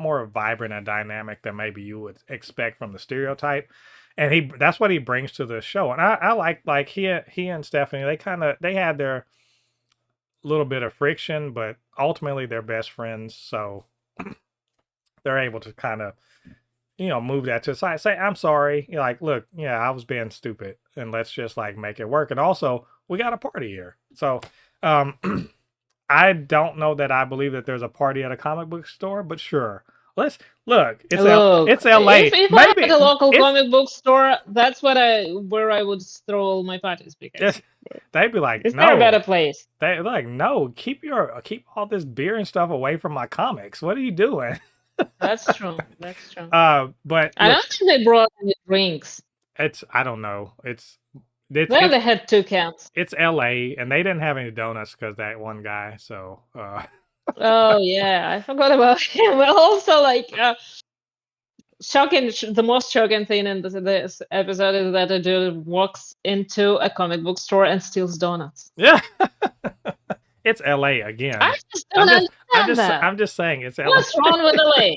more vibrant and dynamic than maybe you would expect from the stereotype. And that's what he brings to the show. And I like he and Stephanie, they had their little bit of friction, but ultimately they're best friends. So they're able to kind of, move that to the side. Say, I'm sorry. You're like, look, yeah, I was being stupid, and let's just like make it work. And also, we got a party here. So, I don't know that I believe that there's a party at a comic book store, but sure. Let's look. It's LA. If I had a local comic book store, that's where I would throw all my parties, because they'd be like, is there a better place? They're like, no, keep all this beer and stuff away from my comics. What are you doing? That's true. That's true. But I don't think they brought any drinks. I don't know. They had 2 cans. It's LA, and they didn't have any donuts because that one guy. So. Oh yeah, I forgot about him. Well, also like shocking. The most shocking thing in this episode is that a dude walks into a comic book store and steals donuts. Yeah. It's LA again. I just don't understand that. I'm just saying it's LA. What's wrong with LA?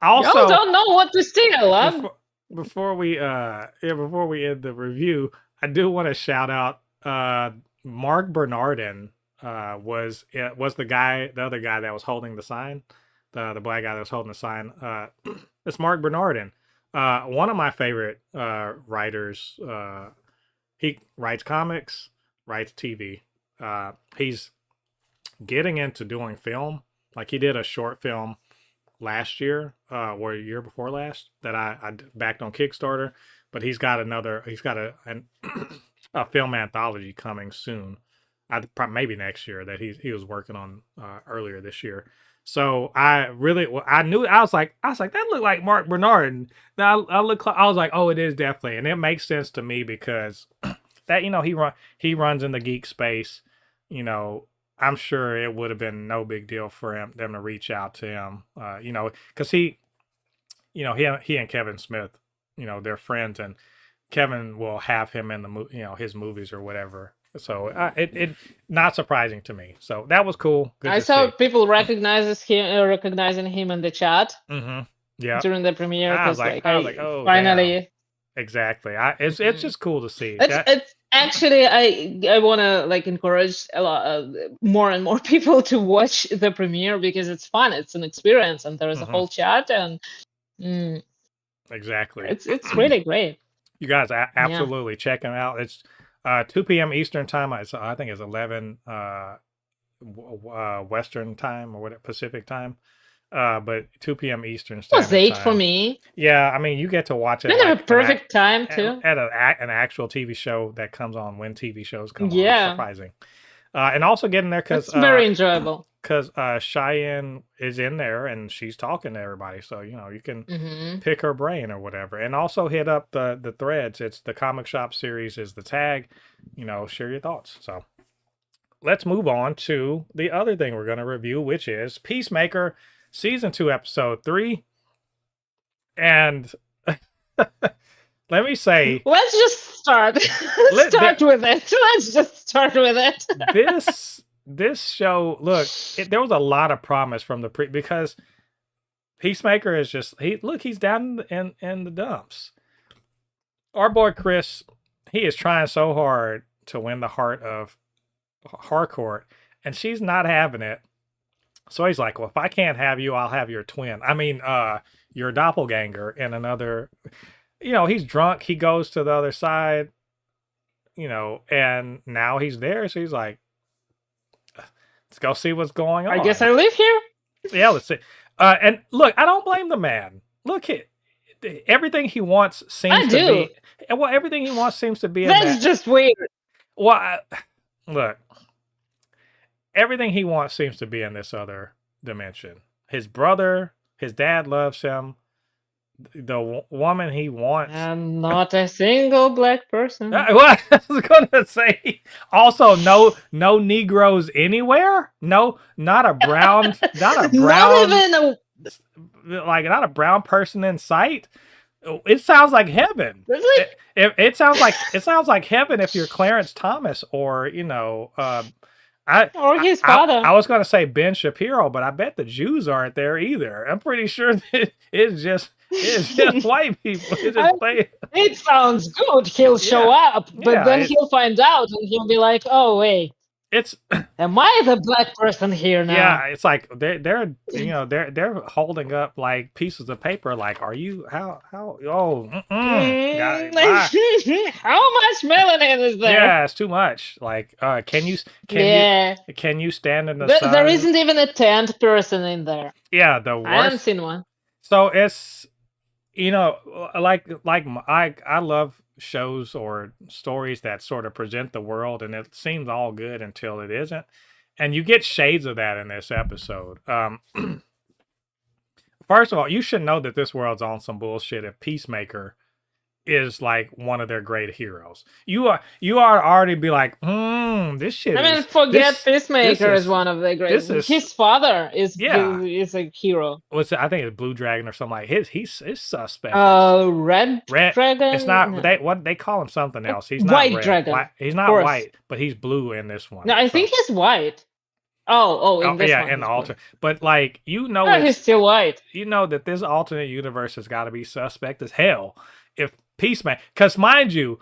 Also, y'all don't know what to steal. Before we end the review, I do want to shout out Mark Bernardin was the other guy that was holding the sign, the black guy that was holding the sign. It's Mark Bernardin, one of my favorite writers. He writes comics, writes TV. He's getting into doing film. Like he did a short film last year, or a year before last, that I backed on Kickstarter. But he's got a film anthology coming soon. Maybe next year, that he was working on earlier this year. So I was like that looked like Mark Bernard. And I was like, oh, it is definitely, and it makes sense to me because that he runs in the geek space. I'm sure it would have been no big deal for them to reach out to him. Because he and Kevin Smith, they're friends, and Kevin will have him in his movies or whatever. So it not surprising to me. So that was cool. Good I to saw see. people recognizing him in the chat Yeah. during the premiere. I was like, oh, finally. damn. Exactly. It's just cool to see. It's actually, I want to encourage a lot more and more people to watch the premiere because it's fun. It's an experience, and there's a whole chat, and exactly. It's really great. You guys absolutely check him out. It's 2 p.m. Eastern time. I think it's 11 Western time, or whatever, Pacific time. But 2 p.m. Eastern Standard Time. It was 8 time. for me. Yeah, I mean, you get to watch it at a perfect time too. At an actual TV show that comes on when TV shows come on. It's surprising. And also getting there because it's very enjoyable. Because Cheyenne is in there and she's talking to everybody, so you can pick her brain or whatever. And also hit up the threads. It's the Comic Shop series is the tag. Share your thoughts. So let's move on to the other thing we're going to review, which is Peacemaker Season 2, Episode 3. And let me say, let's just start. Let's with it. Let's just start with it. This show, look, there was a lot of promise from because Peacemaker is just he's down in the dumps. Our boy Chris, he is trying so hard to win the heart of Harcourt, and she's not having it. So he's like, well, if I can't have you, I'll have your twin. I mean, your doppelganger in another. He's drunk. He goes to the other side. And now he's there. So he's like, let's go see what's going on. I guess I live here. Yeah, let's see. And look, I don't blame the man. Look, everything he wants seems to be. Well, everything he wants seems to be. That's just weird. Well, look, everything he wants seems to be in this other dimension. His brother, his dad loves him. The woman he wants, and not a single black person. What I was gonna say. Also, no Negroes anywhere. No, not a brown, not a brown person in sight. It sounds like heaven. Really? It sounds like heaven if you're Clarence Thomas or or his father. I was gonna say Ben Shapiro, but I bet the Jews aren't there either. I'm pretty sure that it's just white people. It sounds good. He'll show up, but then he'll find out and he'll be like, "Oh wait, am I the black person here now?" Yeah, it's like they're holding up like pieces of paper. Like, are you how how much melanin is there? Yeah, it's too much. Like, can you stand in the sun? There isn't even a 10th person in there. Yeah, the worst. I haven't seen one. So it's I love shows or stories that sort of present the world, and it seems all good until it isn't, and you get shades of that in this episode. First of all, you should know that this world's on some bullshit if Peacemaker is like one of their great heroes. You are already be like, this shit. Peacemaker is one of the great. His father is a hero. I think it's Blue Dragon or something like he's suspect. Red Dragon. It's not they call him something else. He's not White red. Dragon. He's not white, but he's blue in this one. No, I think he's white. In this one, in the alternate. But he's still white. You know that this alternate universe has got to be suspect as hell. If Peacemaker, because mind you,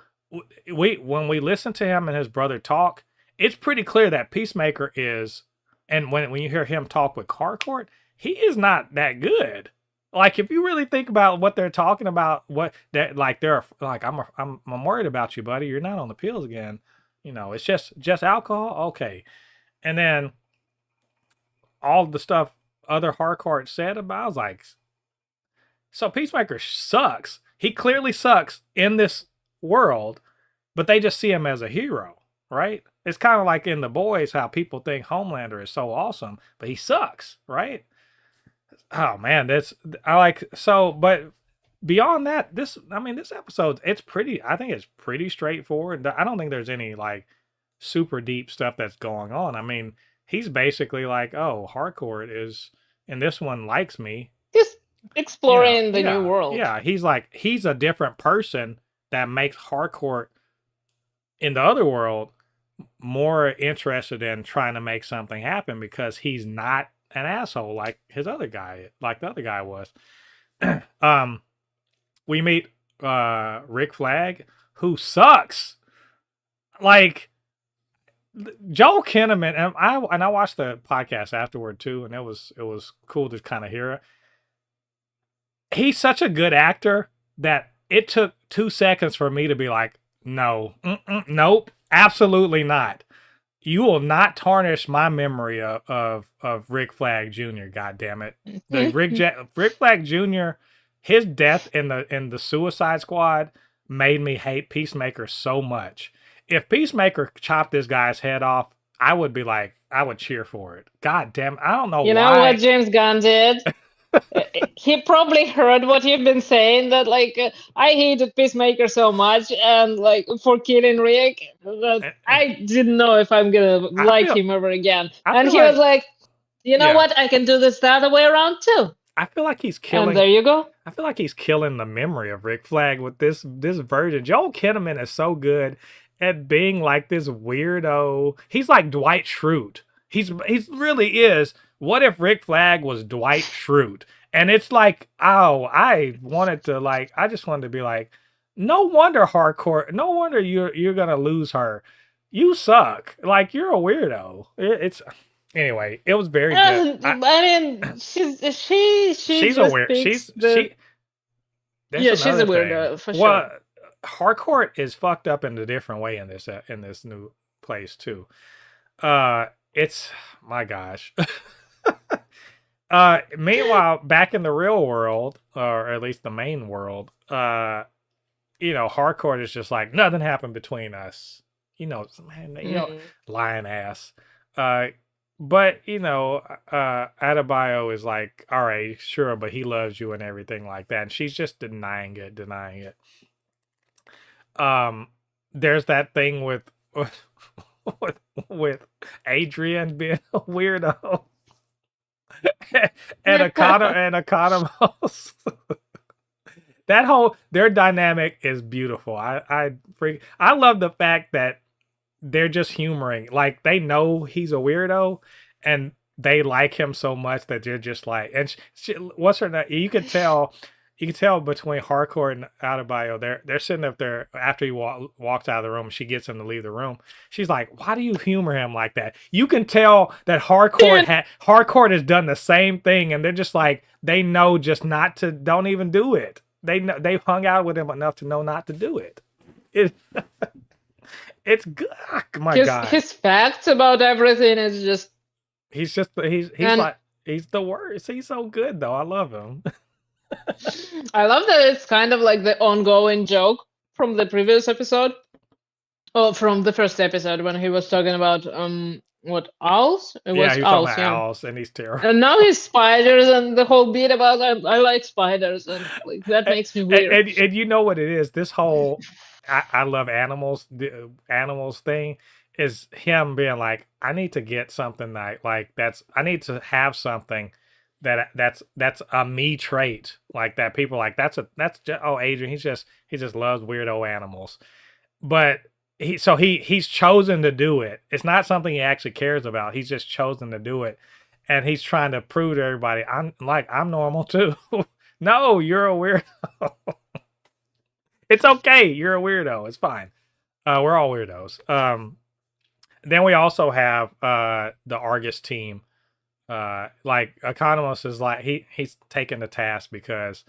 when we listen to him and his brother talk, it's pretty clear that Peacemaker is, and when you hear him talk with Harcourt, he is not that good. Like if you really think about what they're talking about, what that like they're like, I'm worried about you, buddy. You're not on the pills again. You know, it's just alcohol. Okay, and then all the stuff other Harcourt said about, I was like, so Peacemaker sucks. He clearly sucks in this world, but they just see him as a hero, right? It's kind of like in The Boys, how people think Homelander is so awesome, but he sucks, right? Oh man, that's I like so. But beyond that, this episode, it's pretty. I think it's pretty straightforward. I don't think there's any like super deep stuff that's going on. I mean, he's basically like, oh, Harcourt is, and this one likes me. Just exploring the new world. Yeah, he's a different person that makes Harcourt in the other world more interested in trying to make something happen because he's not an asshole like the other guy was. We meet Rick Flag, who sucks. Like Joel Kinnaman, and I watched the podcast afterward too, and it was cool to kind of hear it. He's such a good actor that it took 2 seconds for me to be like, no, nope, absolutely not. You will not tarnish my memory of Rick Flag Jr. God damn it, the Rick Flag Jr. His death in the Suicide Squad made me hate Peacemaker so much. If Peacemaker chopped this guy's head off, I would be like, I would cheer for it. God damn, I don't know why. You know what James Gunn did? He probably heard what you've been saying, that like I hated Peacemaker so much, and like for killing Rick, that I didn't know if I'm gonna like him ever again. And he was like, you know what? I can do this the other way around too. I feel like he's killing. And there you go. I feel like he's killing the memory of Rick Flag with this version. Joel Kinnaman is so good at being like this weirdo. He's like Dwight Schrute. He's really is. What if Rick Flag was Dwight Schrute? And it's like, oh, I just wanted to be like, no wonder Harcourt, no wonder you're gonna lose her. You suck. Like you're a weirdo. Anyway, it was very good. I mean, she's a weird. She's a weirdo for sure. Well, Harcourt is fucked up in a different way in this new place too. It's my gosh. Meanwhile, back in the real world, or at least the main world, Harcourt is just like, nothing happened between us. Lying ass. But Adebayo is like, all right, sure, but he loves you and everything like that, and she's just denying it. There's that thing with Adrian being a weirdo. and Economos. Their dynamic is beautiful. I love the fact that they're just humoring. Like they know he's a weirdo, and they like him so much that they're just like. And what's her name? You can tell between Harcourt and Adebayo, they're sitting up there after he walks out of the room. She gets him to leave the room. She's like, "Why do you humor him like that?" You can tell that Harcourt has done the same thing, and they're just like, they know just not to. Don't even do it. They've hung out with him enough to know not to do it. It's good. Oh, my God. His facts about everything is just. He's the worst. He's so good though. I love him. I love that it's kind of like the ongoing joke from the previous episode, or from the first episode when he was talking about what, owls? He was talking about owls, and he's terrible. And now he's spiders, and the whole beat about I like spiders, and like that makes me weird. And you know what it is? This whole I love animals. The animals thing is him being like, I need to get something I need to have something that's a me trait, like that people like that's just, oh, Adrian, he just loves weirdo animals. But he's chosen to do it. It's not something he actually cares about. He's just chosen to do it, and he's trying to prove to everybody, I'm normal too. No, you're a weirdo. It's okay. You're a weirdo. It's fine. We're all weirdos. Then we also have the Argus team. Like Economos is like he's taken the task because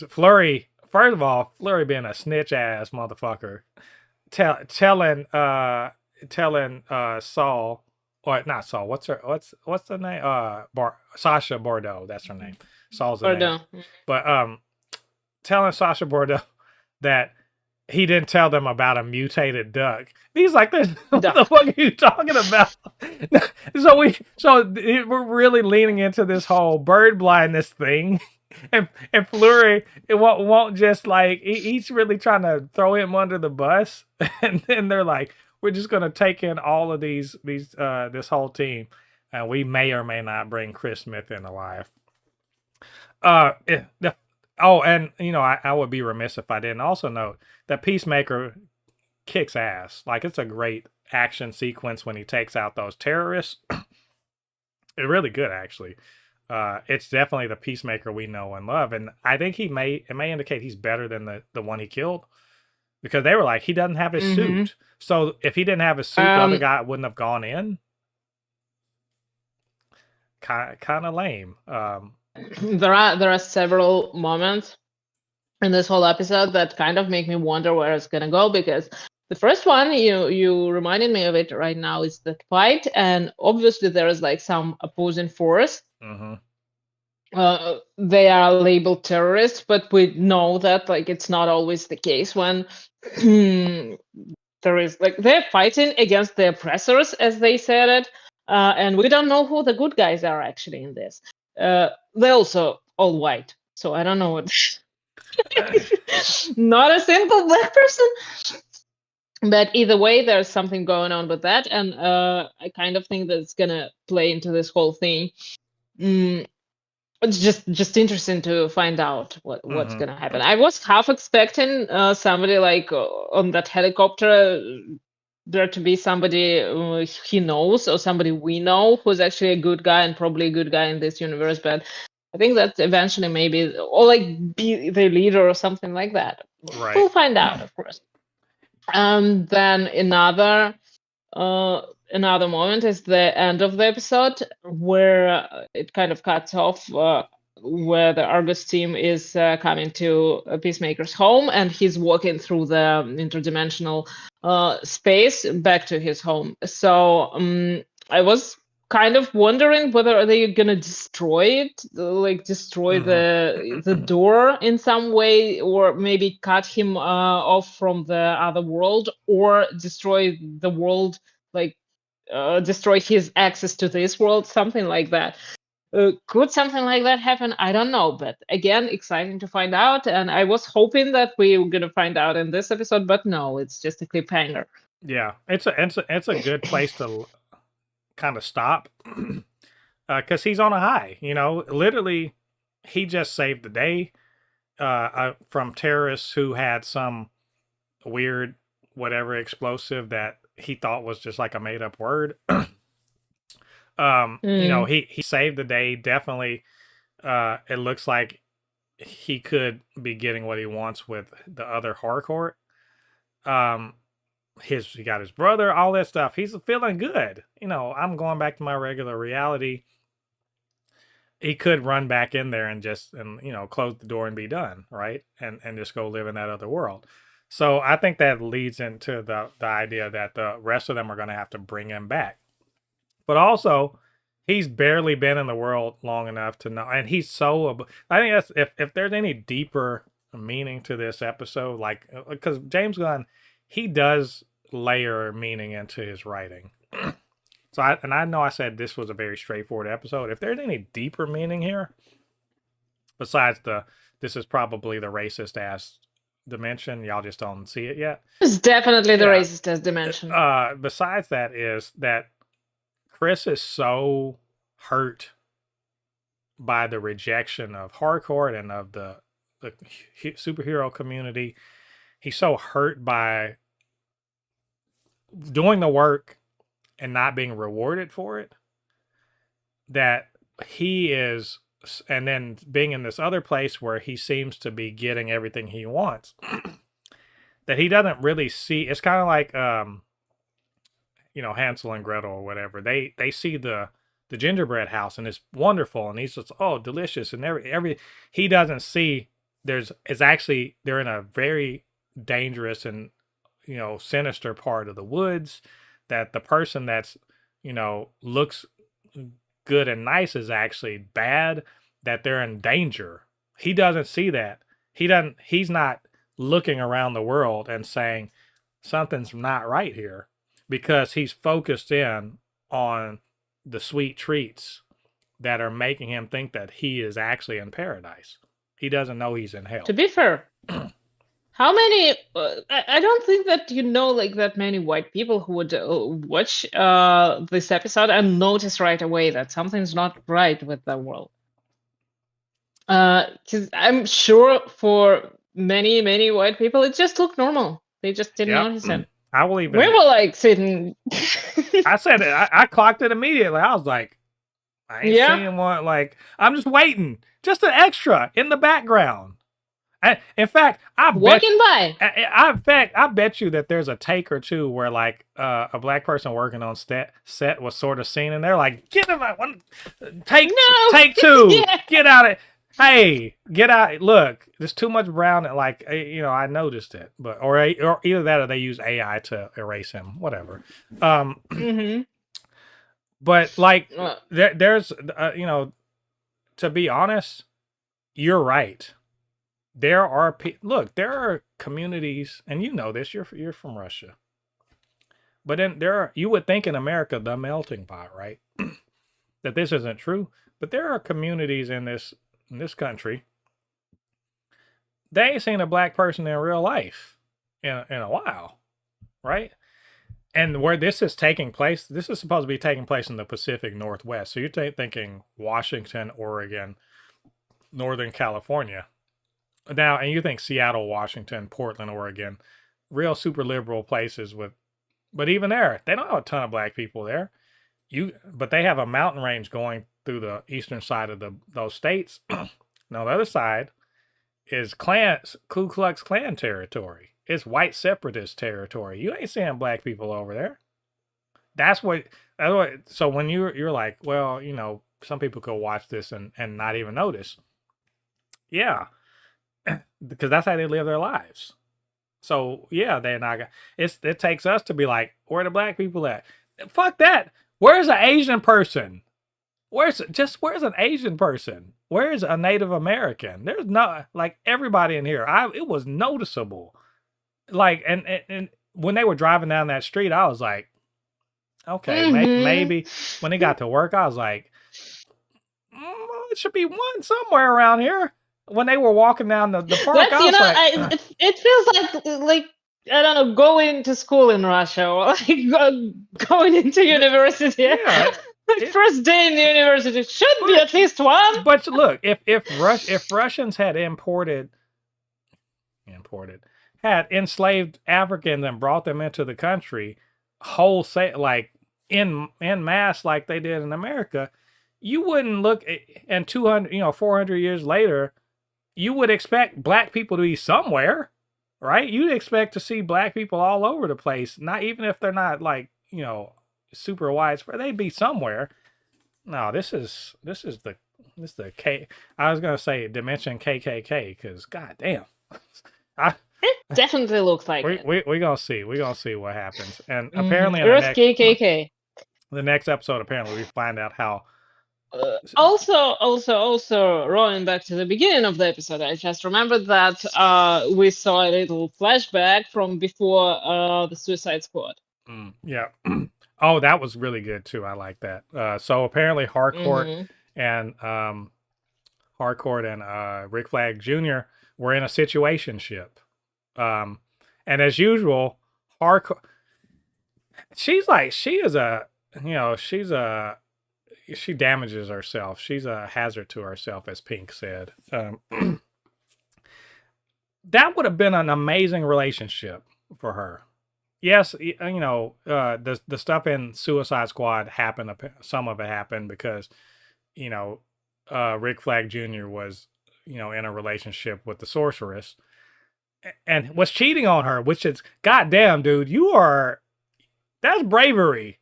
Flurry. First of all, Flurry being a snitch ass motherfucker, telling Saul, or not Saul. What's the name? Sasha Bordeaux. That's her name. Saul's the name. But telling Sasha Bordeaux that he didn't tell them about a mutated duck. He's like, what the fuck are you talking about? so we're really leaning into this whole bird blindness thing. And Fleury, it won't just like, he's really trying to throw him under the bus. And then they're like, we're just going to take in all of this whole team. And we may or may not bring Chris Smith in alive. And I would be remiss if I didn't also note that Peacemaker kicks ass. Like, it's a great action sequence when he takes out those terrorists. It's really good, actually. It's definitely the Peacemaker we know and love, and I think it may indicate he's better than the one he killed, because they were like, he doesn't have his suit. So if he didn't have his suit, the other guy wouldn't have gone in. Kind of lame. There are several moments in this whole episode that kind of make me wonder where it's gonna go, because the first one, you reminded me of it right now, is that fight, and obviously there is like some opposing force. They are labeled terrorists, but we know that like it's not always the case when there is like, they're fighting against the oppressors, as they said it, and we don't know who the good guys are actually in this. They're also all white, so I don't know what. Not a single black person. But either way, there's something going on with that, and I kind of think that it's gonna play into this whole thing. It's just interesting to find out what's gonna happen. I was half expecting somebody like on that helicopter, there to be somebody he knows, or somebody we know who's actually a good guy, and probably a good guy in this universe. But I think that eventually maybe, or like be the leader or something like that. Right. We'll find out, of course. Then another moment is the end of the episode, where it kind of cuts off, where the Argus team is coming to Peacemaker's home, and he's walking through the interdimensional space back to his home. So I was kind of wondering whether they're gonna destroy it, like destroy the door in some way, or maybe cut him off from the other world, or destroy the world, like destroy his access to this world, something like that. Could something like that happen? I don't know, but again, exciting to find out. And I was hoping that we were gonna find out in this episode, but no, it's just a cliffhanger. Yeah, it's a good place to kind of stop, because he's on a high. Literally, he just saved the day from terrorists who had some weird whatever explosive that he thought was just like a made up word. He saved the day. Definitely, it looks like he could be getting what he wants with the other Harcourt. He got his brother, all that stuff. He's feeling good. I'm going back to my regular reality. He could run back in there and close the door and be done, right? And just go live in that other world. So I think that leads into the idea that the rest of them are going to have to bring him back. But also, he's barely been in the world long enough to know, and he's so. I think that's if there's any deeper meaning to this episode, like, because James Gunn, he does layer meaning into his writing. So I know I said this was a very straightforward episode. If there's any deeper meaning here, besides this is probably the racist ass dimension, y'all just don't see it yet. It's definitely the racist ass dimension. Besides that is that Chris is so hurt by the rejection of Harcourt and of the superhero community. He's so hurt by doing the work and not being rewarded for it that he is and then being in this other place where he seems to be getting everything he wants, that he doesn't really see. It's kind of like Hansel and Gretel or whatever. They see the gingerbread house and it's wonderful, and he's just, oh, delicious, and every he doesn't see it's actually they're in a very dangerous and sinister part of the woods, that the person that's looks good and nice is actually bad, that they're in danger. He doesn't see that. He's not looking around the world and saying something's not right here, because he's focused in on the sweet treats that are making him think that he is actually in paradise. He doesn't know he's in hell. To be fair, how many? I don't think that like that many white people who would watch this episode and notice right away that something's not right with the world. Because I'm sure for many white people, it just looked normal. They just didn't notice it. I will even. We were like sitting. I said it. I clocked it immediately. I was like, I ain't seeing one. Like, I'm just waiting. Just an extra in the background. In fact, I bet you that there's a take or two where like a black person working on set was sort of seen, and they're like, "Get him out! Take two! Get out of! Hey, get out! Look, there's too much brown. Like I noticed it, but or either that or they use AI to erase him. Whatever. But like there's to be honest, you're right. There are there are communities, and this. You're from Russia, but then you would think in America the melting pot, right? That this isn't true, but there are communities in this country. They ain't seen a black person in real life in a while, right? And where this is taking place, this is supposed to be taking place in the Pacific Northwest. So you're thinking Washington, Oregon, Northern California. Now, and you think Seattle, Washington, Portland, Oregon, real super liberal places but even there, they don't have a ton of black people there. But they have a mountain range going through the eastern side of those states. Now, the other side is Ku Klux Klan territory. It's white separatist territory. You ain't seeing black people over there. That's what. So when you're like, well, some people could watch this and not even notice. Yeah. Because that's how they live their lives. So yeah, they're not. It takes us to be like, where are the black people at? Fuck that. Where's an Asian person? Where's an Asian person? Where's a Native American? There's not, like, everybody in here. It was noticeable. Like, and when they were driving down that street, I was like, okay, maybe when they got to work, I was like, it should be one somewhere around here. When they were walking down the park, I was like, it feels like I don't know, going to school in Russia, or like going into university. Yeah, first day in the university should be at least one. But look, if Russians had had enslaved Africans and brought them into the country wholesale, like in mass, like they did in America, you wouldn't look, and 400 years later, you would expect black people to be somewhere, right? You'd expect to see black people all over the place. Not even if they're not like, super widespread, they'd be somewhere. No, this is the K. I was gonna say Dimension KKK, because goddamn, it definitely looks like we're gonna see what happens. And apparently Earth KKK. The next episode, apparently we find out how. Also, rolling back to the beginning of the episode, I just remembered that we saw a little flashback from before the Suicide Squad. Yeah. Oh, that was really good too. I like that. So apparently Harcourt and Rick Flag Jr. were in a situationship. And as usual, Harcourt, she damages herself. She's a hazard to herself, as Pink said. That would have been an amazing relationship for her. Yes, the stuff in Suicide Squad happened. Some of it happened because, Rick Flag Jr. was, in a relationship with the sorceress and was cheating on her, which is goddamn, dude, that's bravery.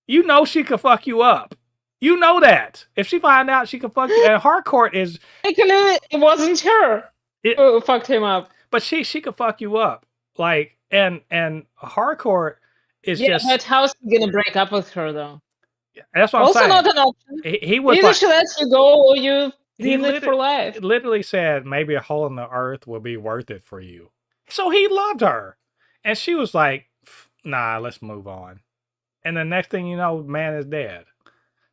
You know she could fuck you up. You know that. If she find out, she could fuck you. And Harcourt is Actually, it wasn't her who fucked him up. But she could fuck you up. Like, and Harcourt is just. But how's he gonna break up with her though? That's what I'm also saying. Not an option. He was either like, she lets you go or you greenlit for life. Literally said maybe a hole in the earth will be worth it for you. So he loved her, and she was like, "Nah, let's move on." And the next thing you know, man is dead.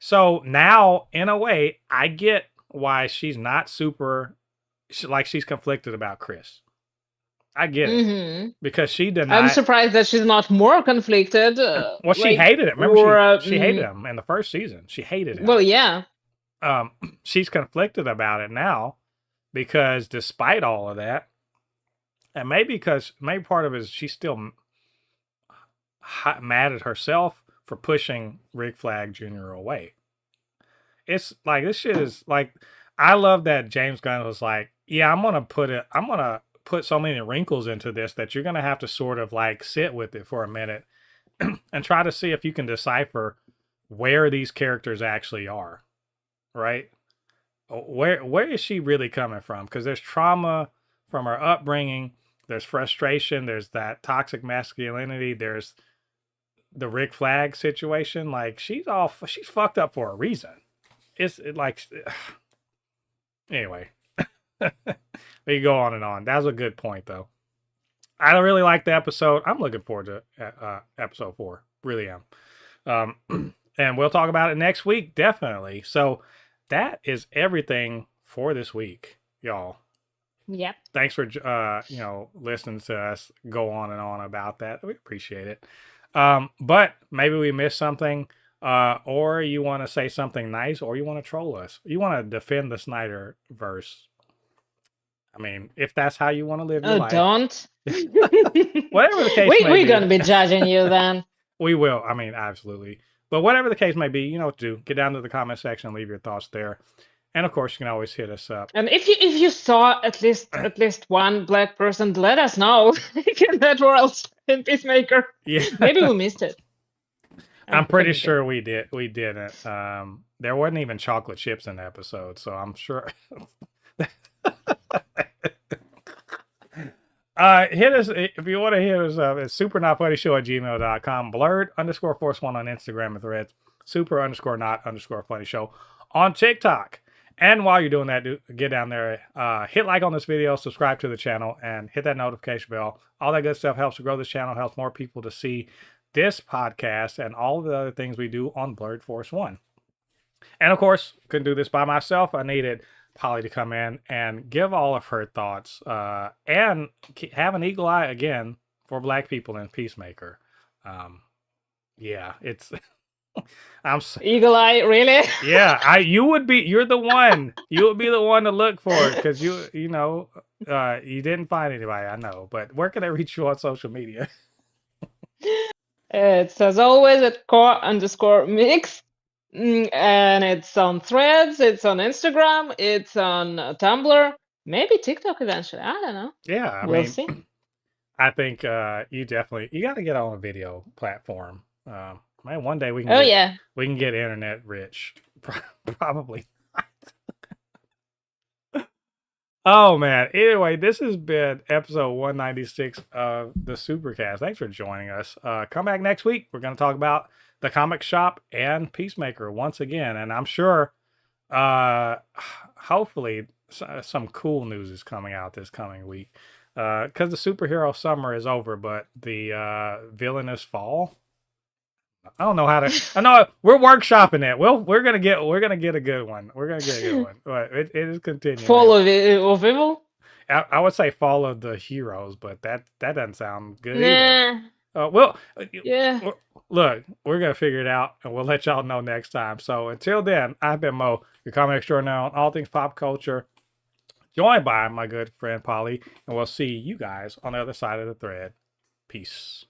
So now, in a way, I get why she's not super, she's conflicted about Chris. I get it because she denied. I'm surprised that she's not more conflicted. Well, she hated him. Remember, she hated him in the first season. She hated him. Well, yeah. She's conflicted about it now because despite all of that, and maybe part of it is she's still mad at herself for pushing Rick Flag Jr. away. It's like, this shit is like, I love that James Gunn was like, yeah, I'm gonna put so many wrinkles into this that you're gonna have to sort of like sit with it for a minute and try to see if you can decipher where these characters actually are, right? Where is she really coming from? Because there's trauma from her upbringing, there's frustration, there's that toxic masculinity, there's the Rick Flag situation. Like, she's fucked up for a reason. Anyway. We can go on and on. That was a good point, though. I don't really like the episode. I'm looking forward to episode 4. Really am. And we'll talk about it next week, definitely. So that is everything for this week, y'all. Yep. Thanks for listening to us go on and on about that. We appreciate it. But maybe we missed something, or you want to say something nice, or you want to troll us. You want to defend the Snyderverse. I mean, if that's how you want to live your life. Don't. Whatever the case may be. We're going to be judging you then. We will. I mean, absolutely. But whatever the case may be, you know what to do. Get down to the comment section and leave your thoughts there. And of course, you can always hit us up. And if you saw at least one black person, let us know in that world in Peacemaker. Yeah. Maybe we missed it. I'm pretty sure we did. We didn't. There wasn't even chocolate chips in the episode, so I'm sure. Hit us if you want to hit us up. It's supernotfunnyshow@gmail.com. blurred_force1 on Instagram and Threads. super_not_funny show on TikTok. And while you're doing that, get down there, hit like on this video, subscribe to the channel, and hit that notification bell. All that good stuff helps to grow this channel, helps more people to see this podcast and all the other things we do on Blurred Force 1. And of course, couldn't do this by myself. I needed Polly to come in and give all of her thoughts and have an eagle eye again for black people in Peacemaker. Yeah, it's... Eagle eye, really? Yeah, you're the one. You would be the one to look for it because you didn't find anybody, I know. But where can I reach you on social media? It's as always at core_mix. And it's on Threads, it's on Instagram, it's on Tumblr, maybe TikTok eventually. I don't know. Yeah, we'll see. I think you got to get on a video platform. Man, one day we can. We can get internet rich. Probably not. Oh man. Anyway, this has been episode 196 of the Supercast. Thanks for joining us. Come back next week. We're going to talk about the comic shop and Peacemaker once again, and I'm sure, hopefully, some cool news is coming out this coming week. Because the superhero summer is over, but the villainous fall. I don't know how to. I know we're workshopping it. Well, we're gonna get a good one. We're gonna get a good one. But it is continuing. Fall of evil. I would say fall of the heroes, but that doesn't sound good either. Yeah. Look, we're gonna figure it out, and we'll let y'all know next time. So until then, I've been Mo, your comic extraordinaire on all things pop culture, joined by my good friend Polly, and we'll see you guys on the other side of the thread. Peace.